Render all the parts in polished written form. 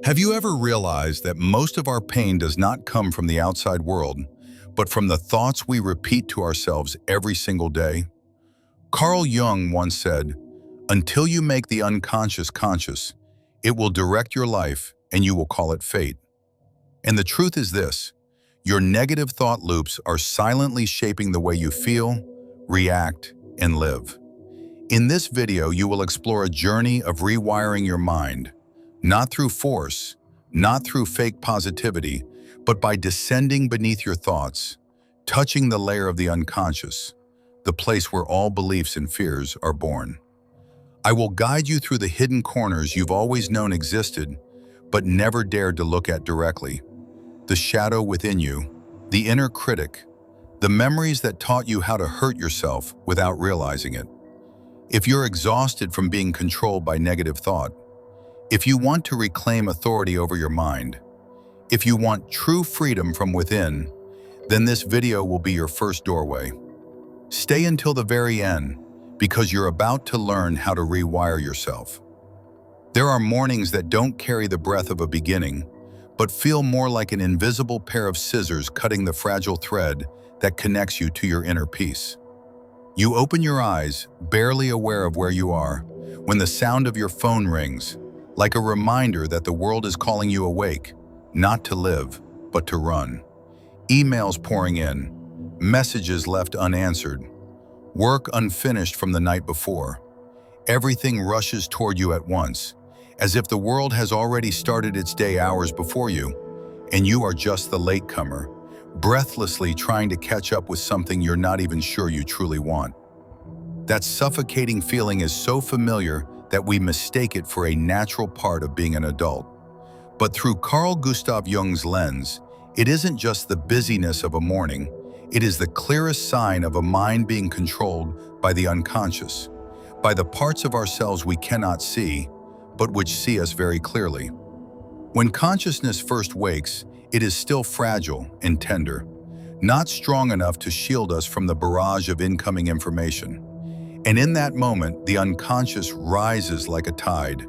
Have you ever realized that most of our pain does not come from the outside world, but from the thoughts we repeat to ourselves every single day? Carl Jung once said, "Until you make the unconscious conscious, it will direct your life and you will call it fate." And the truth is this: your negative thought loops are silently shaping the way you feel, react, and live. In this video, you will explore a journey of rewiring your mind, not through force, not through fake positivity, but by descending beneath your thoughts, touching the layer of the unconscious, the place where all beliefs and fears are born. I will guide you through the hidden corners you've always known existed, but never dared to look at directly. The shadow within you, the inner critic, the memories that taught you how to hurt yourself without realizing it. If you're exhausted from being controlled by negative thought, if you want to reclaim authority over your mind, if you want true freedom from within, then this video will be your first doorway. Stay until the very end, because you're about to learn how to rewire yourself. There are mornings that don't carry the breath of a beginning, but feel more like an invisible pair of scissors cutting the fragile thread that connects you to your inner peace. You open your eyes, barely aware of where you are, when the sound of your phone rings, like a reminder that the world is calling you awake, not to live, but to run. Emails pouring in, messages left unanswered, work unfinished from the night before. Everything rushes toward you at once, as if the world has already started its day hours before you, and you are just the latecomer, breathlessly trying to catch up with something you're not even sure you truly want. That suffocating feeling is so familiar that we mistake it for a natural part of being an adult. But through Carl Gustav Jung's lens, it isn't just the busyness of a morning, it is the clearest sign of a mind being controlled by the unconscious, by the parts of ourselves we cannot see, but which see us very clearly. When consciousness first wakes, it is still fragile and tender, not strong enough to shield us from the barrage of incoming information. And in that moment, the unconscious rises like a tide,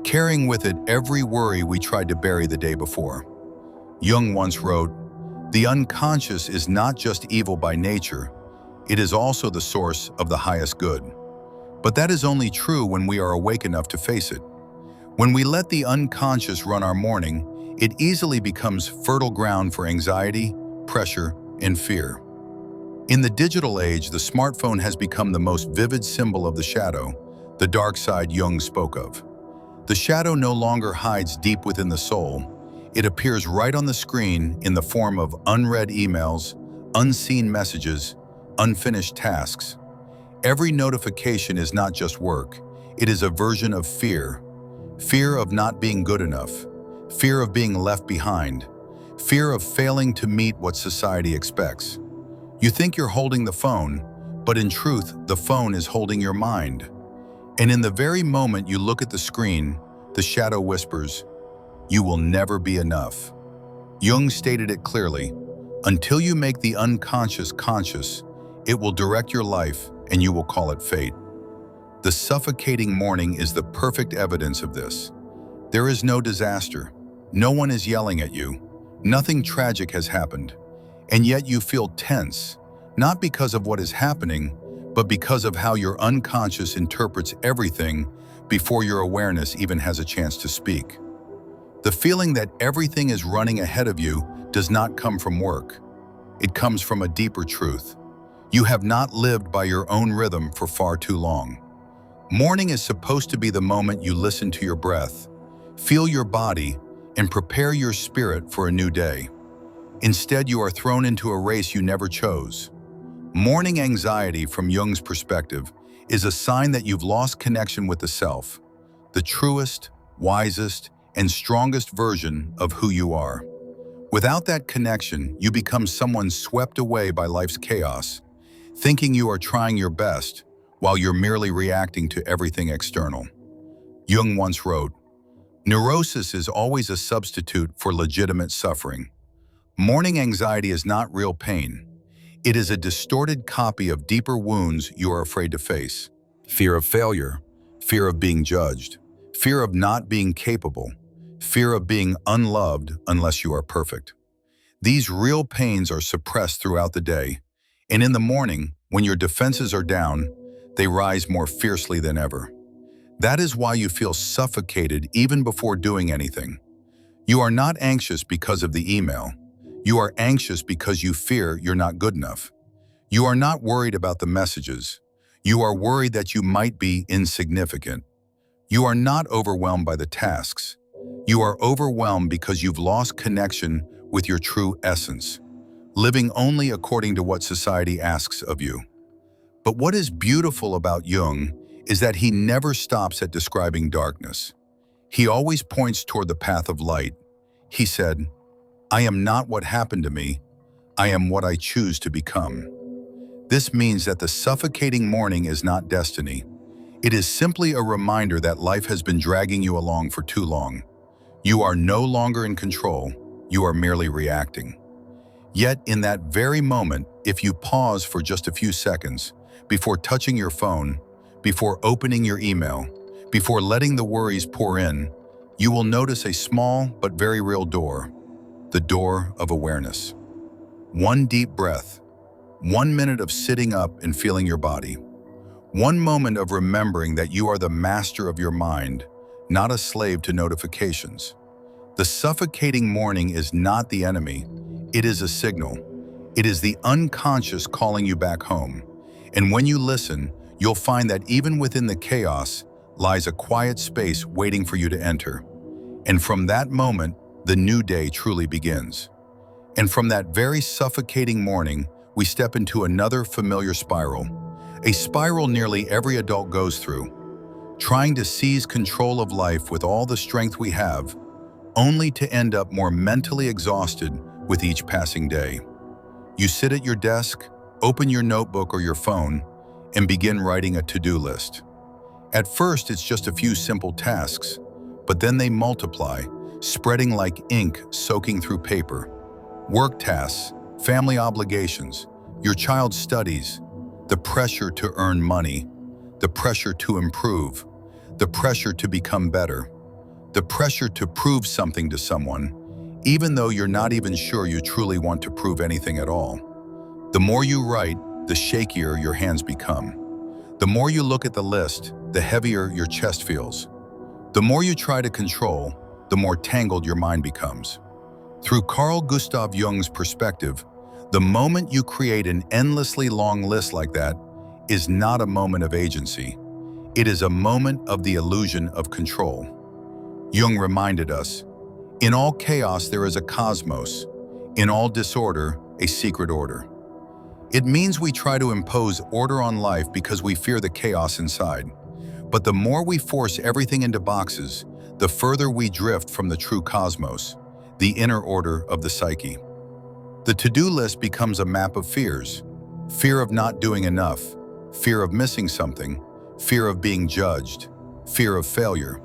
carrying with it every worry we tried to bury the day before. Jung once wrote, "The unconscious is not just evil by nature, it is also the source of the highest good." But that is only true when we are awake enough to face it. When we let the unconscious run our morning, it easily becomes fertile ground for anxiety, pressure, and fear. In the digital age, the smartphone has become the most vivid symbol of the shadow, the dark side Jung spoke of. The shadow no longer hides deep within the soul. It appears right on the screen in the form of unread emails, unseen messages, unfinished tasks. Every notification is not just work. It is a version of fear. Fear of not being good enough. Fear of being left behind. Fear of failing to meet what society expects. You think you're holding the phone, but in truth, the phone is holding your mind. And in the very moment you look at the screen, the shadow whispers, "You will never be enough." Jung stated it clearly, "Until you make the unconscious conscious, it will direct your life and you will call it fate." The suffocating morning is the perfect evidence of this. There is no disaster. No one is yelling at you. Nothing tragic has happened. And yet you feel tense, not because of what is happening, but because of how your unconscious interprets everything before your awareness even has a chance to speak. The feeling that everything is running ahead of you does not come from work. It comes from a deeper truth. You have not lived by your own rhythm for far too long. Morning is supposed to be the moment you listen to your breath, feel your body, and prepare your spirit for a new day. Instead, you are thrown into a race you never chose. Morning anxiety, from Jung's perspective, is a sign that you've lost connection with the self, the truest, wisest, and strongest version of who you are. Without that connection, you become someone swept away by life's chaos, thinking you are trying your best while you're merely reacting to everything external. Jung once wrote, "Neurosis is always a substitute for legitimate suffering." Morning anxiety is not real pain. It is a distorted copy of deeper wounds you are afraid to face. Fear of failure, fear of being judged, fear of not being capable, fear of being unloved unless you are perfect. These real pains are suppressed throughout the day, and in the morning, when your defenses are down, they rise more fiercely than ever. That is why you feel suffocated even before doing anything. You are not anxious because of the email. You are anxious because you fear you're not good enough. You are not worried about the messages. You are worried that you might be insignificant. You are not overwhelmed by the tasks. You are overwhelmed because you've lost connection with your true essence, living only according to what society asks of you. But what is beautiful about Jung is that he never stops at describing darkness. He always points toward the path of light. He said, "I am not what happened to me. I am what I choose to become." This means that the suffocating morning is not destiny. It is simply a reminder that life has been dragging you along for too long. You are no longer in control. You are merely reacting. Yet in that very moment, if you pause for just a few seconds, before touching your phone, before opening your email, before letting the worries pour in, you will notice a small but very real door, the door of awareness. One deep breath, 1 minute of sitting up and feeling your body, one moment of remembering that you are the master of your mind, not a slave to notifications. The suffocating morning is not the enemy, it is a signal. It is the unconscious calling you back home. And when you listen, you'll find that even within the chaos lies a quiet space waiting for you to enter. And from that moment, the new day truly begins. And from that very suffocating morning, we step into another familiar spiral, a spiral nearly every adult goes through, trying to seize control of life with all the strength we have, only to end up more mentally exhausted with each passing day. You sit at your desk, open your notebook or your phone, and begin writing a to-do list. At first, it's just a few simple tasks, but then they multiply, spreading like ink soaking through paper. Work tasks, family obligations, your child's studies, the pressure to earn money, the pressure to improve, the pressure to become better, the pressure to prove something to someone, even though you're not even sure you truly want to prove anything at all. The more you write, the shakier your hands become. The more you look at the list, the heavier your chest feels. The more you try to control, the more tangled your mind becomes. Through Carl Gustav Jung's perspective, the moment you create an endlessly long list like that is not a moment of agency. It is a moment of the illusion of control. Jung reminded us, in all chaos there is a cosmos, in all disorder, a secret order. It means we try to impose order on life because we fear the chaos inside. But the more we force everything into boxes, the further we drift from the true cosmos, the inner order of the psyche. The to-do list becomes a map of fears. Fear of not doing enough, fear of missing something, fear of being judged, fear of failure.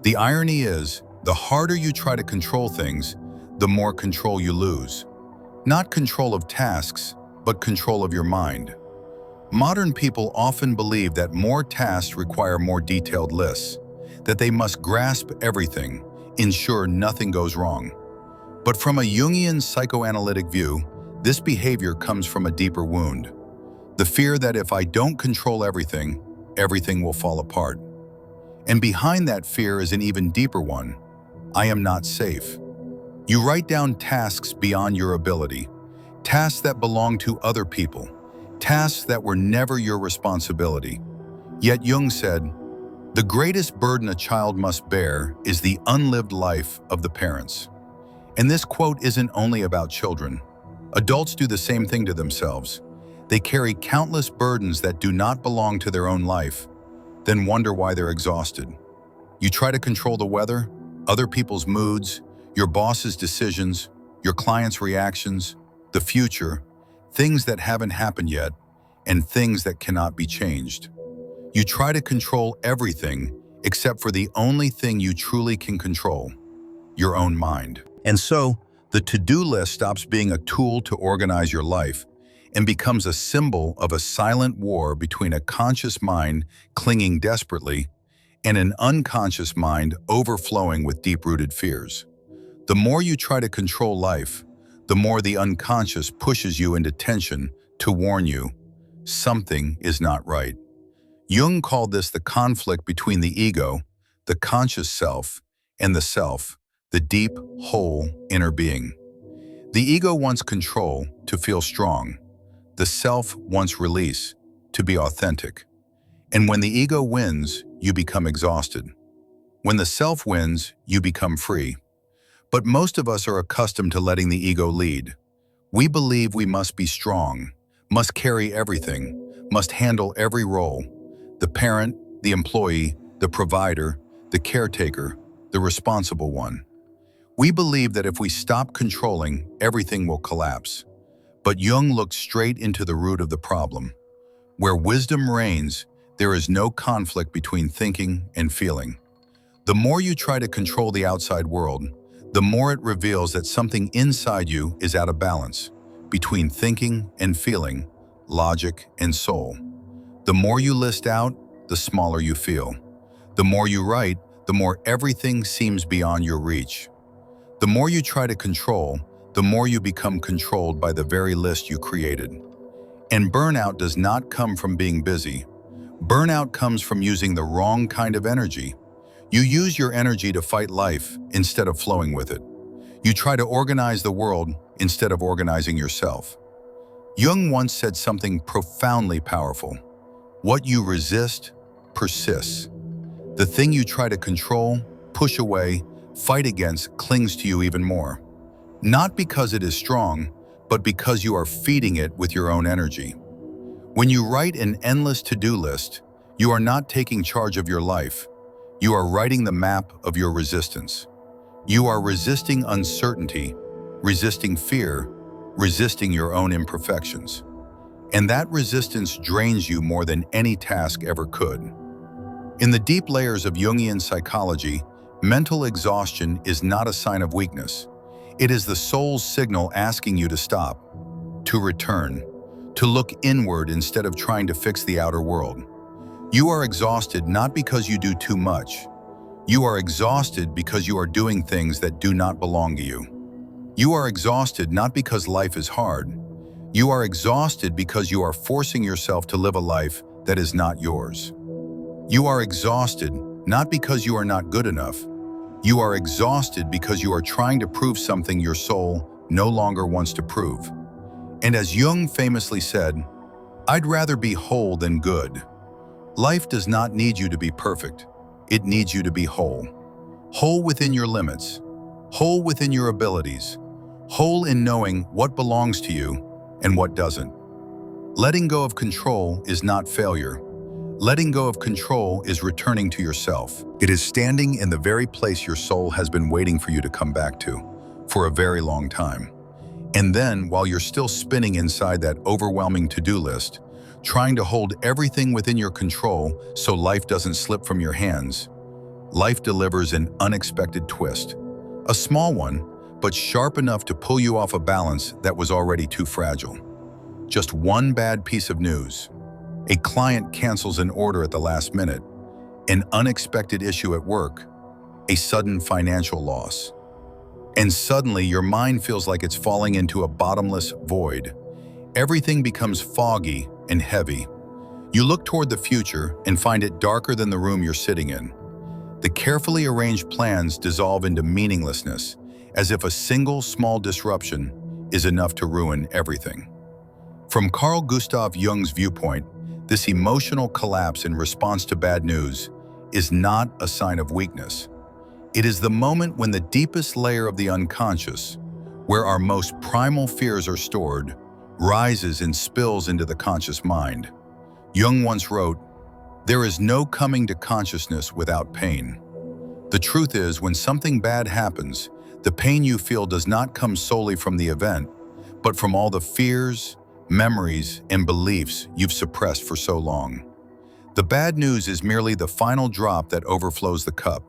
The irony is, the harder you try to control things, the more control you lose. Not control of tasks, but control of your mind. Modern people often believe that more tasks require more detailed lists, that they must grasp everything, ensure nothing goes wrong. But from a Jungian psychoanalytic view, this behavior comes from a deeper wound. The fear that if I don't control everything, everything will fall apart. And behind that fear is an even deeper one. I am not safe. You write down tasks beyond your ability, tasks that belong to other people, tasks that were never your responsibility. Yet Jung said, the greatest burden a child must bear is the unlived life of the parents. And this quote isn't only about children. Adults do the same thing to themselves. They carry countless burdens that do not belong to their own life, then wonder why they're exhausted. You try to control the weather, other people's moods, your boss's decisions, your client's reactions, the future, things that haven't happened yet, and things that cannot be changed. You try to control everything except for the only thing you truly can control, your own mind. And so, the to-do list stops being a tool to organize your life and becomes a symbol of a silent war between a conscious mind clinging desperately and an unconscious mind overflowing with deep-rooted fears. The more you try to control life, the more the unconscious pushes you into tension to warn you something is not right. Jung called this the conflict between the ego, the conscious self, and the self, the deep, whole, inner being. The ego wants control to feel strong. The self wants release to be authentic. And when the ego wins, you become exhausted. When the self wins, you become free. But most of us are accustomed to letting the ego lead. We believe we must be strong, must carry everything, must handle every role: the parent, the employee, the provider, the caretaker, the responsible one. We believe that if we stop controlling, everything will collapse. But Jung looked straight into the root of the problem. Where wisdom reigns, there is no conflict between thinking and feeling. The more you try to control the outside world, the more it reveals that something inside you is out of balance, between thinking and feeling, logic and soul. The more you list out, the smaller you feel. The more you write, the more everything seems beyond your reach. The more you try to control, the more you become controlled by the very list you created. And burnout does not come from being busy. Burnout comes from using the wrong kind of energy. You use your energy to fight life instead of flowing with it. You try to organize the world instead of organizing yourself. Jung once said something profoundly powerful. What you resist persists. The thing you try to control, push away, fight against clings to you even more. Not because it is strong, but because you are feeding it with your own energy. When you write an endless to-do list, you are not taking charge of your life. You are writing the map of your resistance. You are resisting uncertainty, resisting fear, resisting your own imperfections. And that resistance drains you more than any task ever could. In the deep layers of Jungian psychology, mental exhaustion is not a sign of weakness. It is the soul's signal asking you to stop, to return, to look inward instead of trying to fix the outer world. You are exhausted not because you do too much. You are exhausted because you are doing things that do not belong to you. You are exhausted not because life is hard. You are exhausted because you are forcing yourself to live a life that is not yours. You are exhausted not because you are not good enough. You are exhausted because you are trying to prove something your soul no longer wants to prove. And as Jung famously said, "I'd rather be whole than good." Life does not need you to be perfect. It needs you to be whole. Whole within your limits, whole within your abilities, whole in knowing what belongs to you and what doesn't. Letting go of control is not failure. Letting go of control is returning to yourself. It is standing in the very place your soul has been waiting for you to come back to for a very long time. And then, while you're still spinning inside that overwhelming to-do list, trying to hold everything within your control so life doesn't slip from your hands, life delivers an unexpected twist. A small one, but sharp enough to pull you off a balance that was already too fragile. Just one bad piece of news. A client cancels an order at the last minute, an unexpected issue at work, a sudden financial loss. And suddenly your mind feels like it's falling into a bottomless void. Everything becomes foggy and heavy. You look toward the future and find it darker than the room you're sitting in. The carefully arranged plans dissolve into meaninglessness, as if a single small disruption is enough to ruin everything. From Carl Gustav Jung's viewpoint, this emotional collapse in response to bad news is not a sign of weakness. It is the moment when the deepest layer of the unconscious, where our most primal fears are stored, rises and spills into the conscious mind. Jung once wrote, "There is no coming to consciousness without pain." The truth is, when something bad happens, the pain you feel does not come solely from the event, but from all the fears, memories, and beliefs you've suppressed for so long. The bad news is merely the final drop that overflows the cup.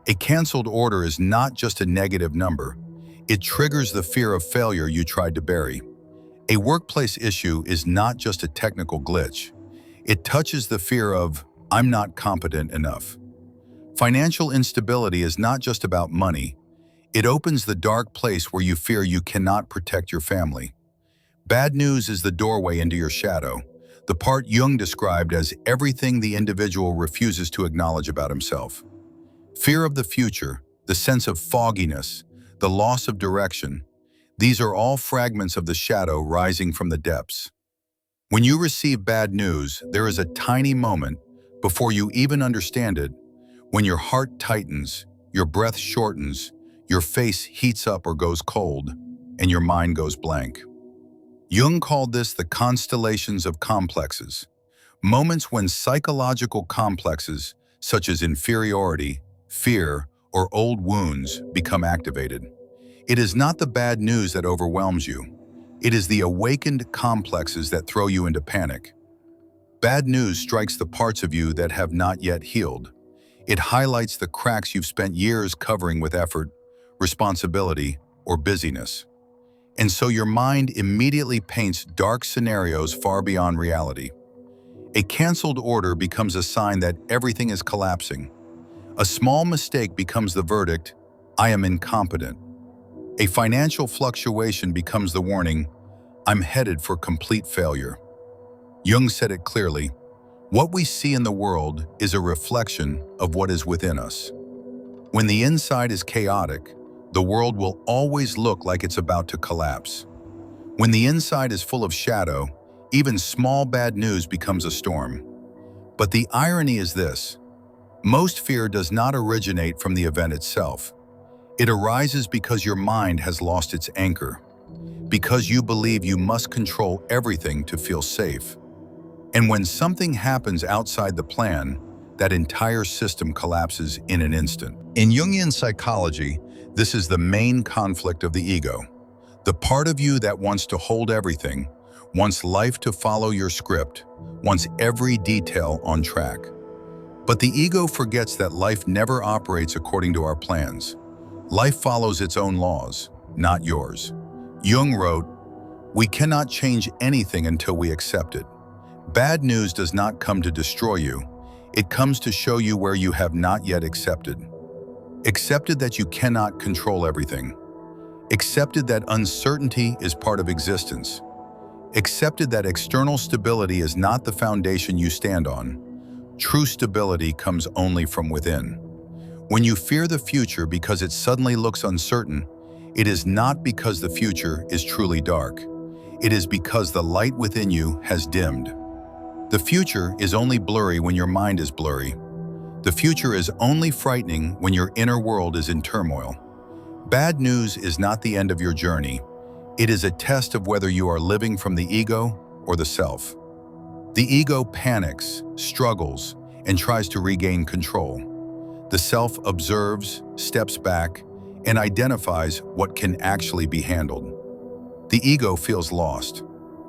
A canceled order is not just a negative number. It triggers the fear of failure you tried to bury. A workplace issue is not just a technical glitch. It touches the fear of, "I'm not competent enough." Financial instability is not just about money. It opens the dark place where you fear you cannot protect your family. Bad news is the doorway into your shadow, the part Jung described as everything the individual refuses to acknowledge about himself. Fear of the future, the sense of fogginess, the loss of direction, these are all fragments of the shadow rising from the depths. When you receive bad news, there is a tiny moment, before you even understand it, when your heart tightens, your breath shortens, your face heats up or goes cold, and your mind goes blank. Jung called this the constellations of complexes, moments when psychological complexes, such as inferiority, fear, or old wounds, become activated. It is not the bad news that overwhelms you. It is the awakened complexes that throw you into panic. Bad news strikes the parts of you that have not yet healed. It highlights the cracks you've spent years covering with effort, responsibility, or busyness. And so your mind immediately paints dark scenarios far beyond reality. A canceled order becomes a sign that everything is collapsing. A small mistake becomes the verdict, I am incompetent. A financial fluctuation becomes the warning, I'm headed for complete failure. Jung said it clearly, what we see in the world is a reflection of what is within us. When the inside is chaotic, the world will always look like it's about to collapse. When the inside is full of shadow, even small bad news becomes a storm. But the irony is this, most fear does not originate from the event itself. It arises because your mind has lost its anchor, because you believe you must control everything to feel safe. And when something happens outside the plan, that entire system collapses in an instant. In Jungian psychology, this is the main conflict of the ego. The part of you that wants to hold everything, wants life to follow your script, wants every detail on track. But the ego forgets that life never operates according to our plans. Life follows its own laws, not yours. Jung wrote, "We cannot change anything until we accept it." Bad news does not come to destroy you. It comes to show you where you have not yet accepted. Accepted that you cannot control everything. Accepted that uncertainty is part of existence. Accepted that external stability is not the foundation you stand on. True stability comes only from within. When you fear the future because it suddenly looks uncertain, it is not because the future is truly dark. It is because the light within you has dimmed. The future is only blurry when your mind is blurry. The future is only frightening when your inner world is in turmoil. Bad news is not the end of your journey. It is a test of whether you are living from the ego or the self. The ego panics, struggles, and tries to regain control. The self observes, steps back, and identifies what can actually be handled. The ego feels lost.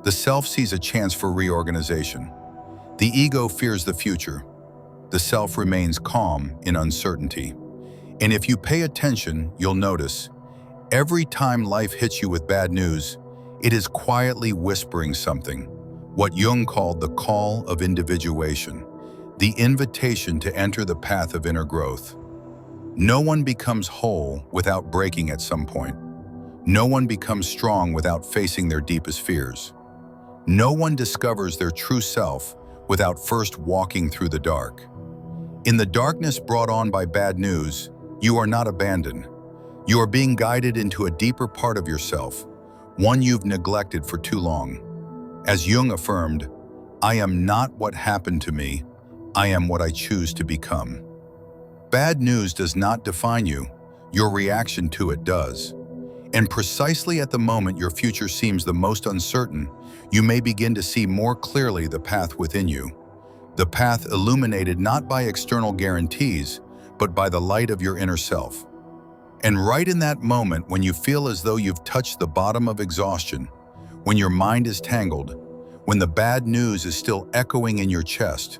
The self sees a chance for reorganization. The ego fears the future. The self remains calm in uncertainty. And if you pay attention, you'll notice, every time life hits you with bad news, it is quietly whispering something, what Jung called the call of individuation, the invitation to enter the path of inner growth. No one becomes whole without breaking at some point. No one becomes strong without facing their deepest fears. No one discovers their true self without first walking through the dark. In the darkness brought on by bad news, you are not abandoned. You are being guided into a deeper part of yourself, one you've neglected for too long. As Jung affirmed, I am not what happened to me, I am what I choose to become. Bad news does not define you, your reaction to it does. And precisely at the moment your future seems the most uncertain, you may begin to see more clearly the path within you. The path illuminated not by external guarantees, but by the light of your inner self. And right in that moment when you feel as though you've touched the bottom of exhaustion, when your mind is tangled, when the bad news is still echoing in your chest,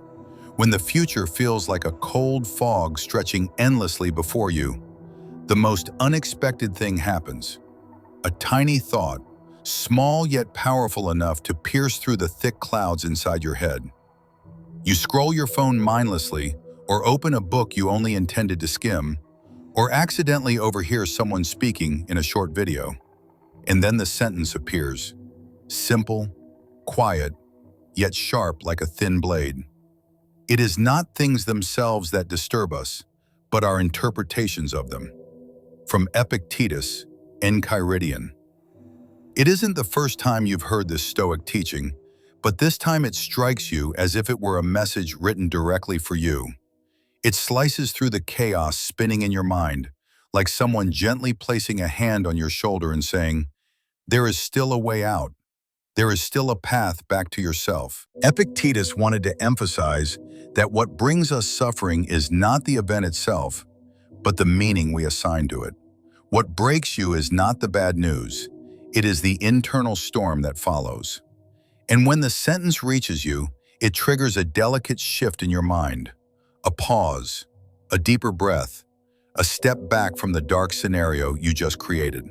when the future feels like a cold fog stretching endlessly before you, the most unexpected thing happens. A tiny thought, small yet powerful enough to pierce through the thick clouds inside your head. You scroll your phone mindlessly, or open a book you only intended to skim, or accidentally overhear someone speaking in a short video. And then the sentence appears, simple, quiet, yet sharp like a thin blade. It is not things themselves that disturb us, but our interpretations of them. From Epictetus, Enchiridion. It isn't the first time you've heard this Stoic teaching, but this time it strikes you as if it were a message written directly for you. It slices through the chaos spinning in your mind, like someone gently placing a hand on your shoulder and saying, there is still a way out. There is still a path back to yourself. Epictetus wanted to emphasize that what brings us suffering is not the event itself, but the meaning we assign to it. What breaks you is not the bad news. It is the internal storm that follows. And when the sentence reaches you, it triggers a delicate shift in your mind. A pause, a deeper breath, a step back from the dark scenario you just created.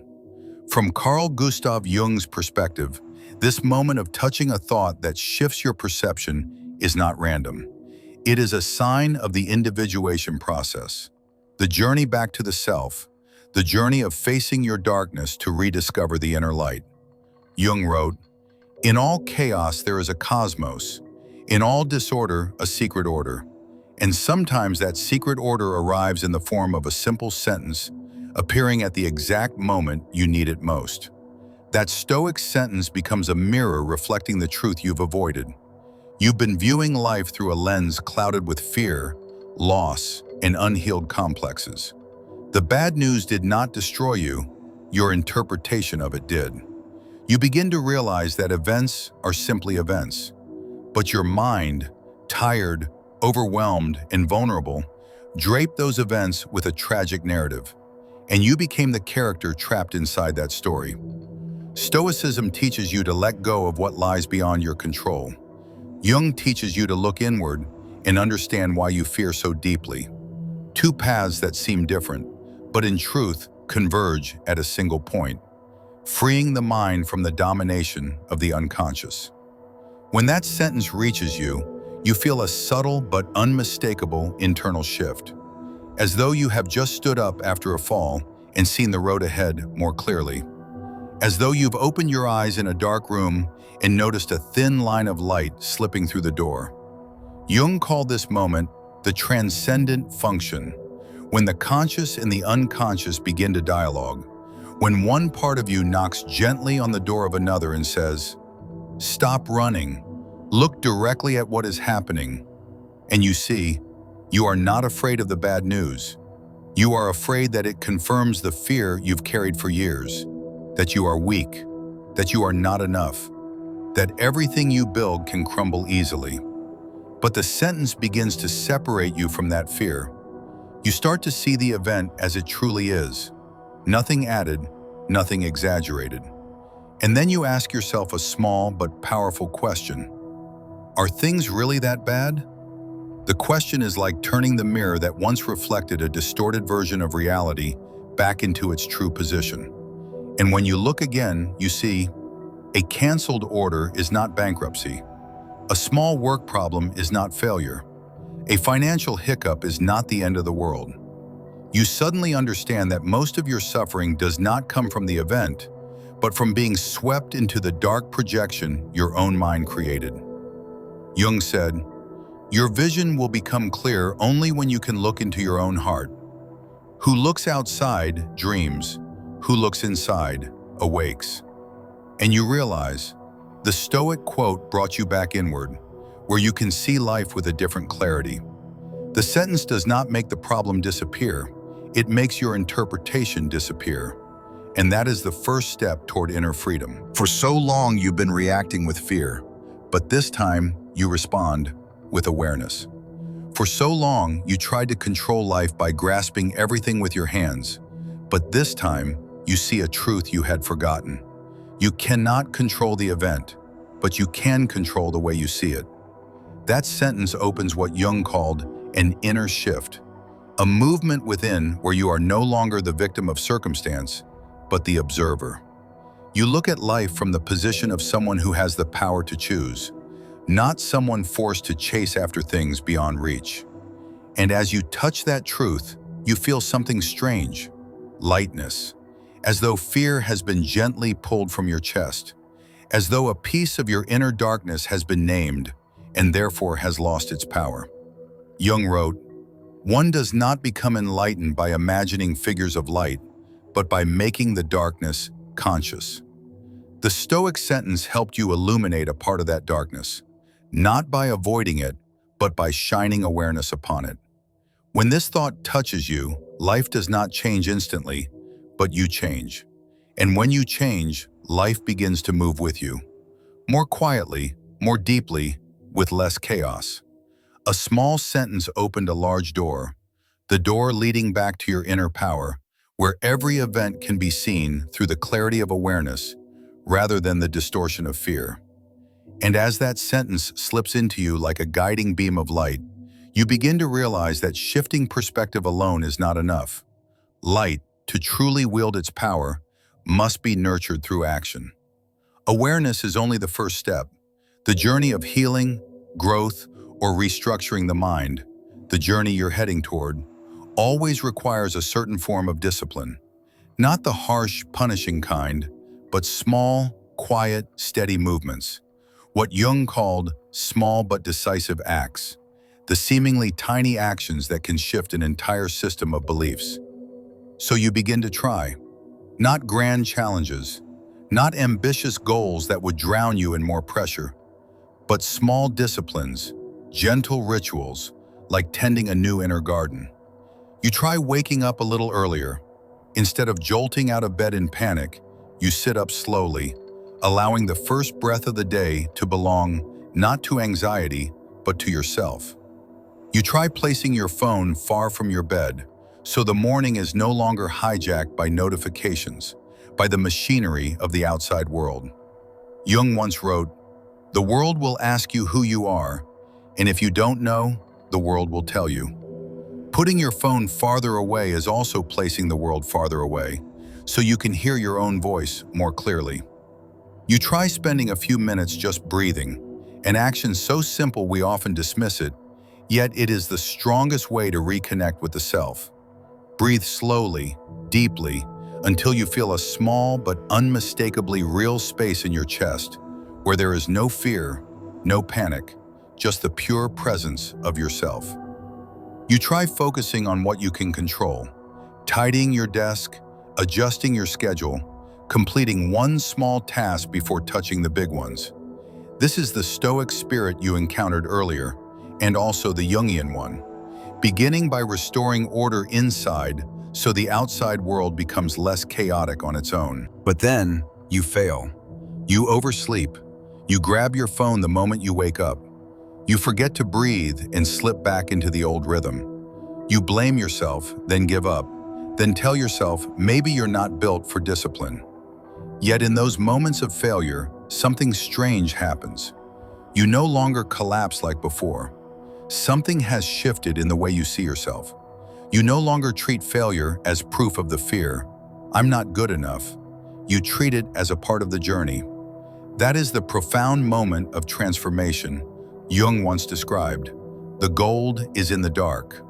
From Carl Gustav Jung's perspective, this moment of touching a thought that shifts your perception is not random. It is a sign of the individuation process, the journey back to the self, the journey of facing your darkness to rediscover the inner light. Jung wrote, "In all chaos there is a cosmos, in all disorder a secret order. And sometimes that secret order arrives in the form of a simple sentence, appearing at the exact moment you need it most." That Stoic sentence becomes a mirror reflecting the truth you've avoided. You've been viewing life through a lens clouded with fear, loss, and unhealed complexes. The bad news did not destroy you, your interpretation of it did. You begin to realize that events are simply events, but your mind, tired, overwhelmed, and vulnerable, draped those events with a tragic narrative, and you became the character trapped inside that story. Stoicism teaches you to let go of what lies beyond your control. Jung teaches you to look inward and understand why you fear so deeply. Two paths that seem different, but in truth converge at a single point, freeing the mind from the domination of the unconscious. When that sentence reaches you, you feel a subtle but unmistakable internal shift, as though you have just stood up after a fall and seen the road ahead more clearly. As though you've opened your eyes in a dark room and noticed a thin line of light slipping through the door. Jung called this moment the transcendent function, when the conscious and the unconscious begin to dialogue, when one part of you knocks gently on the door of another and says, "Stop running, look directly at what is happening," and you see, you are not afraid of the bad news. You are afraid that it confirms the fear you've carried for years, that you are weak, that you are not enough, that everything you build can crumble easily. But the sentence begins to separate you from that fear. You start to see the event as it truly is, nothing added, nothing exaggerated. And then you ask yourself a small but powerful question. Are things really that bad? The question is like turning the mirror that once reflected a distorted version of reality back into its true position. And when you look again, you see, a canceled order is not bankruptcy. A small work problem is not failure. A financial hiccup is not the end of the world. You suddenly understand that most of your suffering does not come from the event, but from being swept into the dark projection your own mind created. Jung said, "Your vision will become clear only when you can look into your own heart. Who looks outside dreams, who looks inside awakes." And you realize, the Stoic quote brought you back inward, where you can see life with a different clarity. The sentence does not make the problem disappear, it makes your interpretation disappear. And that is the first step toward inner freedom. For so long you've been reacting with fear, but this time you respond with awareness. For so long you tried to control life by grasping everything with your hands, but this time you see a truth you had forgotten. You cannot control the event, but you can control the way you see it. That sentence opens what Jung called an inner shift, a movement within where you are no longer the victim of circumstance, but the observer. You look at life from the position of someone who has the power to choose, not someone forced to chase after things beyond reach. And as you touch that truth, you feel something strange, lightness, as though fear has been gently pulled from your chest, as though a piece of your inner darkness has been named and therefore has lost its power. Jung wrote, "One does not become enlightened by imagining figures of light, but by making the darkness conscious." The Stoic sentence helped you illuminate a part of that darkness, not by avoiding it, but by shining awareness upon it. When this thought touches you, life does not change instantly, but you change. And when you change, life begins to move with you. More quietly, more deeply, with less chaos. A small sentence opened a large door, the door leading back to your inner power, where every event can be seen through the clarity of awareness rather than the distortion of fear. And as that sentence slips into you like a guiding beam of light, you begin to realize that shifting perspective alone is not enough. Light, to truly wield its power, must be nurtured through action. Awareness is only the first step. The journey of healing, growth, or restructuring the mind, the journey you're heading toward, always requires a certain form of discipline. Not the harsh, punishing kind, but small, quiet, steady movements. What Jung called small but decisive acts. The seemingly tiny actions that can shift an entire system of beliefs. So you begin to try. Not grand challenges, not ambitious goals that would drown you in more pressure, but small disciplines, gentle rituals, like tending a new inner garden. You try waking up a little earlier. Instead of jolting out of bed in panic, you sit up slowly, allowing the first breath of the day to belong not to anxiety, but to yourself. You try placing your phone far from your bed, so the morning is no longer hijacked by notifications, by the machinery of the outside world. Jung once wrote, "The world will ask you who you are, and if you don't know, the world will tell you." Putting your phone farther away is also placing the world farther away, so you can hear your own voice more clearly. You try spending a few minutes just breathing, an action so simple we often dismiss it, yet it is the strongest way to reconnect with the self. Breathe slowly, deeply, until you feel a small but unmistakably real space in your chest, where there is no fear, no panic, just the pure presence of yourself. You try focusing on what you can control, tidying your desk, adjusting your schedule, completing one small task before touching the big ones. This is the Stoic spirit you encountered earlier, and also the Jungian one, beginning by restoring order inside so the outside world becomes less chaotic on its own. But then, you fail. You oversleep. You grab your phone the moment you wake up. You forget to breathe and slip back into the old rhythm. You blame yourself, then give up, then tell yourself maybe you're not built for discipline. Yet in those moments of failure, something strange happens. You no longer collapse like before. Something has shifted in the way you see yourself. You no longer treat failure as proof of the fear, "I'm not good enough." You treat it as a part of the journey. That is the profound moment of transformation Jung once described. The gold is in the dark.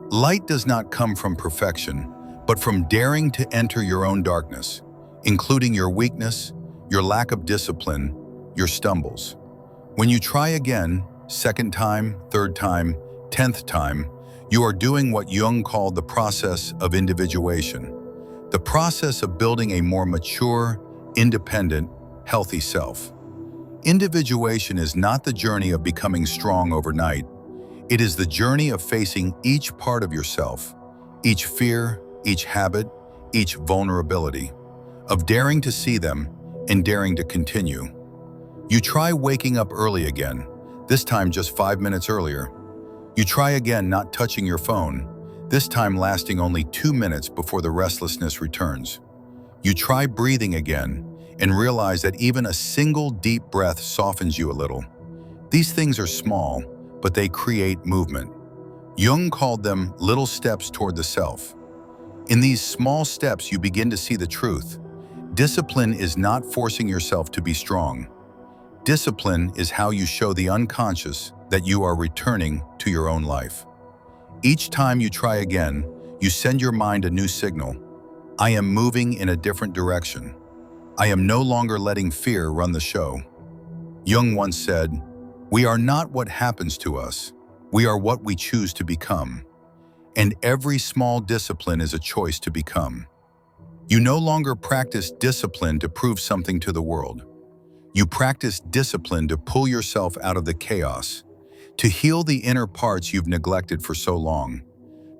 Light does not come from perfection, but from daring to enter your own darkness, including your weakness, your lack of discipline, your stumbles. When you try again, second time, third time, 10th time, you are doing what Jung called the process of individuation, the process of building a more mature, independent, healthy self. Individuation is not the journey of becoming strong overnight. It is the journey of facing each part of yourself, each fear, each habit, each vulnerability, of daring to see them and daring to continue. You try waking up early again, this time just 5 minutes earlier. You try again not touching your phone, this time lasting only 2 minutes before the restlessness returns. You try breathing again and realize that even a single deep breath softens you a little. These things are small, but they create movement. Jung called them little steps toward the self. In these small steps, you begin to see the truth. Discipline is not forcing yourself to be strong. Discipline is how you show the unconscious that you are returning to your own life. Each time you try again, you send your mind a new signal. I am moving in a different direction. I am no longer letting fear run the show. Jung once said, "We are not what happens to us. We are what we choose to become." And every small discipline is a choice to become. You no longer practice discipline to prove something to the world. You practice discipline to pull yourself out of the chaos, to heal the inner parts you've neglected for so long,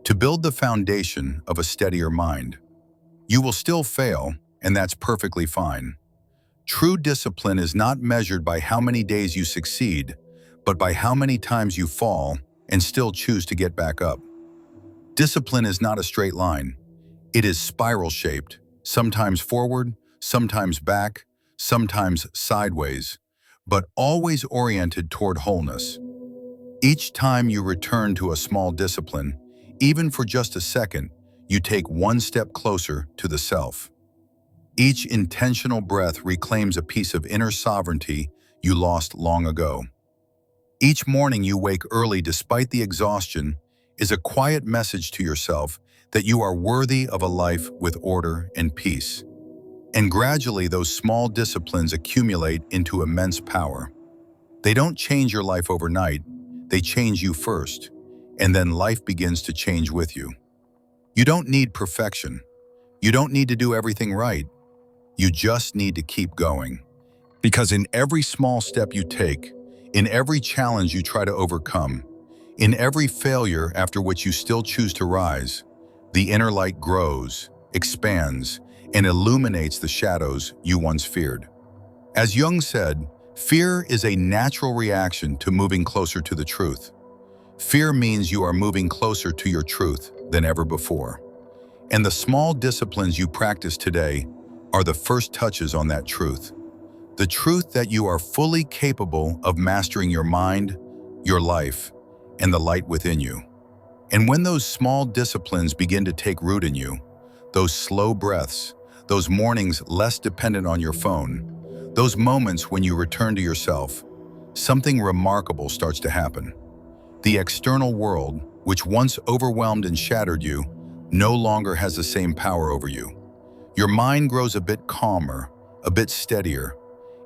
to build the foundation of a steadier mind. You will still fail, and that's perfectly fine. True discipline is not measured by how many days you succeed, but by how many times you fall and still choose to get back up. Discipline is not a straight line. It is spiral-shaped, sometimes forward, sometimes back, sometimes sideways, but always oriented toward wholeness. Each time you return to a small discipline, even for just a second, you take one step closer to the self. Each intentional breath reclaims a piece of inner sovereignty you lost long ago. Each morning you wake early despite the exhaustion is a quiet message to yourself that you are worthy of a life with order and peace. And gradually those small disciplines accumulate into immense power. They don't change your life overnight, they change you first, and then life begins to change with you. You don't need perfection. You don't need to do everything right. You just need to keep going. Because in every small step you take, in every challenge you try to overcome, in every failure after which you still choose to rise, the inner light grows, expands, and illuminates the shadows you once feared. As Jung said, fear is a natural reaction to moving closer to the truth. Fear means you are moving closer to your truth than ever before. And the small disciplines you practice today are the first touches on that truth. The truth that you are fully capable of mastering your mind, your life, and the light within you. And when those small disciplines begin to take root in you, those slow breaths, those mornings less dependent on your phone, those moments when you return to yourself, something remarkable starts to happen. The external world, which once overwhelmed and shattered you, no longer has the same power over you. Your mind grows a bit calmer, a bit steadier,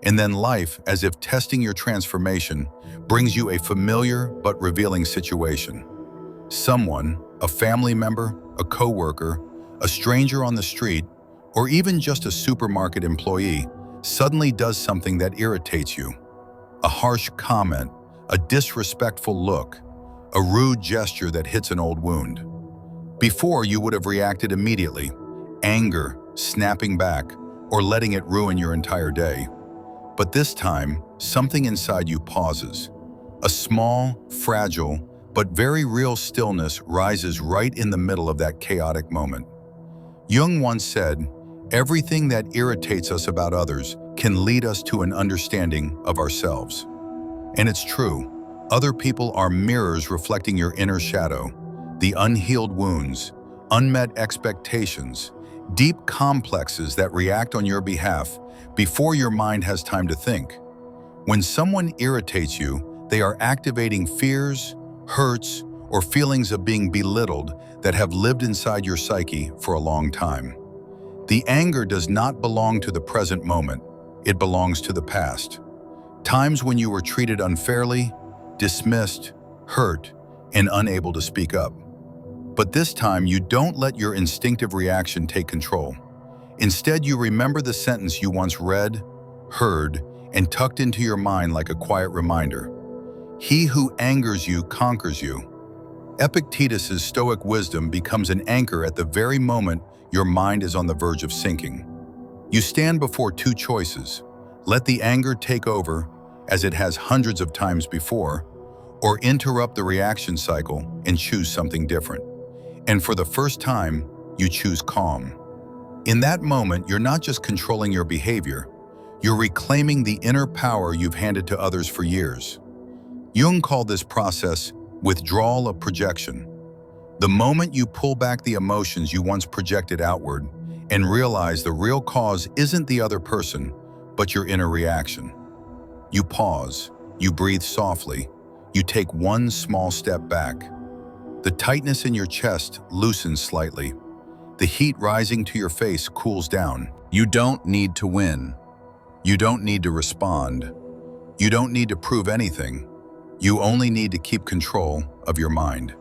and then life, as if testing your transformation, brings you a familiar but revealing situation. Someone, a family member, a coworker, a stranger on the street, or even just a supermarket employee, suddenly does something that irritates you. A harsh comment, a disrespectful look, a rude gesture that hits an old wound. Before, you would have reacted immediately, anger, snapping back, or letting it ruin your entire day. But this time, something inside you pauses. A small, fragile, but very real stillness rises right in the middle of that chaotic moment. Jung once said, "Everything that irritates us about others can lead us to an understanding of ourselves." And it's true. Other people are mirrors reflecting your inner shadow, the unhealed wounds, unmet expectations, deep complexes that react on your behalf before your mind has time to think. When someone irritates you, they are activating fears, hurts, or feelings of being belittled that have lived inside your psyche for a long time. The anger does not belong to the present moment, it belongs to the past. Times when you were treated unfairly, dismissed, hurt, and unable to speak up. But this time, you don't let your instinctive reaction take control. Instead, you remember the sentence you once read, heard, and tucked into your mind like a quiet reminder. He who angers you conquers you. Epictetus's Stoic wisdom becomes an anchor at the very moment your mind is on the verge of sinking. You stand before two choices: let the anger take over, as it has hundreds of times before, or interrupt the reaction cycle and choose something different. And for the first time, you choose calm. In that moment, you're not just controlling your behavior, you're reclaiming the inner power you've handed to others for years. Jung called this process withdrawal of projection. The moment you pull back the emotions you once projected outward and realize the real cause isn't the other person, but your inner reaction. You pause, you breathe softly, you take one small step back. The tightness in your chest loosens slightly. The heat rising to your face cools down. You don't need to win. You don't need to respond. You don't need to prove anything. You only need to keep control of your mind.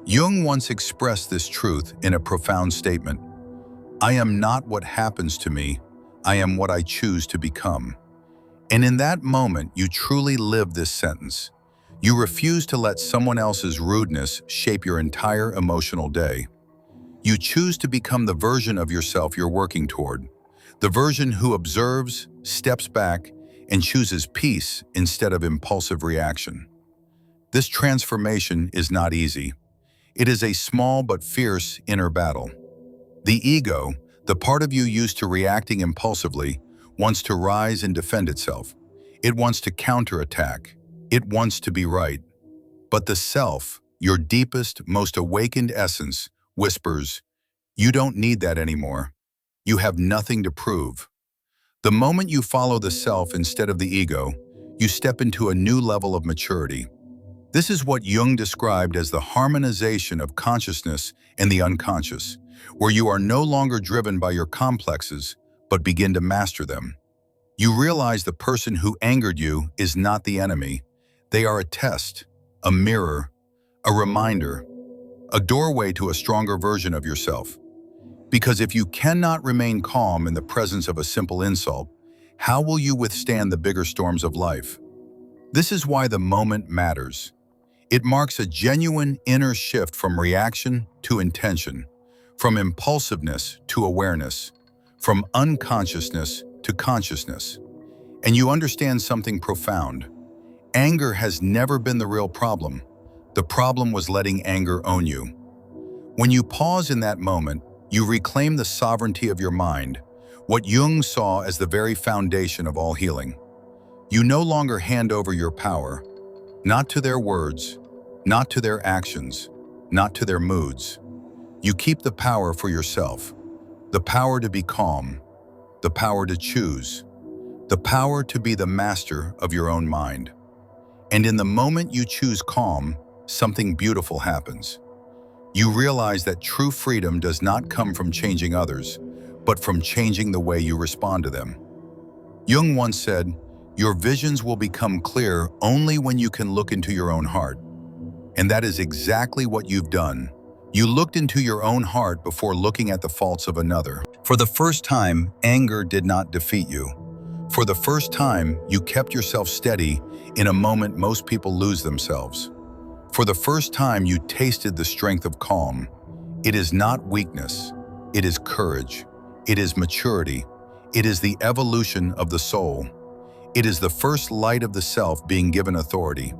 Jung once expressed this truth in a profound statement. I am not what happens to me. I am what I choose to become. And in that moment, you truly live this sentence. You refuse to let someone else's rudeness shape your entire emotional day. You choose to become the version of yourself you're working toward, the version who observes, steps back, and chooses peace instead of impulsive reaction. This transformation is not easy. It is a small but fierce inner battle. The ego, the part of you used to reacting impulsively, wants to rise and defend itself. It wants to counterattack. It wants to be right. But the self, your deepest, most awakened essence, whispers, you don't need that anymore. You have nothing to prove. The moment you follow the self instead of the ego, you step into a new level of maturity. This is what Jung described as the harmonization of consciousness and the unconscious, where you are no longer driven by your complexes, but begin to master them. You realize the person who angered you is not the enemy. They are a test, a mirror, a reminder, a doorway to a stronger version of yourself. Because if you cannot remain calm in the presence of a simple insult, how will you withstand the bigger storms of life? This is why the moment matters. It marks a genuine inner shift from reaction to intention, from impulsiveness to awareness, from unconsciousness to consciousness. And you understand something profound. Anger has never been the real problem. The problem was letting anger own you. When you pause in that moment, you reclaim the sovereignty of your mind, what Jung saw as the very foundation of all healing. You no longer hand over your power, not to their words, not to their actions, not to their moods. You keep the power for yourself, the power to be calm, the power to choose, the power to be the master of your own mind. And in the moment you choose calm, something beautiful happens. You realize that true freedom does not come from changing others, but from changing the way you respond to them. Jung once said, your visions will become clear only when you can look into your own heart. And that is exactly what you've done. You looked into your own heart before looking at the faults of another. For the first time, anger did not defeat you. For the first time, you kept yourself steady in a moment most people lose themselves. For the first time, you tasted the strength of calm. It is not weakness. It is courage. It is maturity. It is the evolution of the soul. It is the first light of the self being given authority.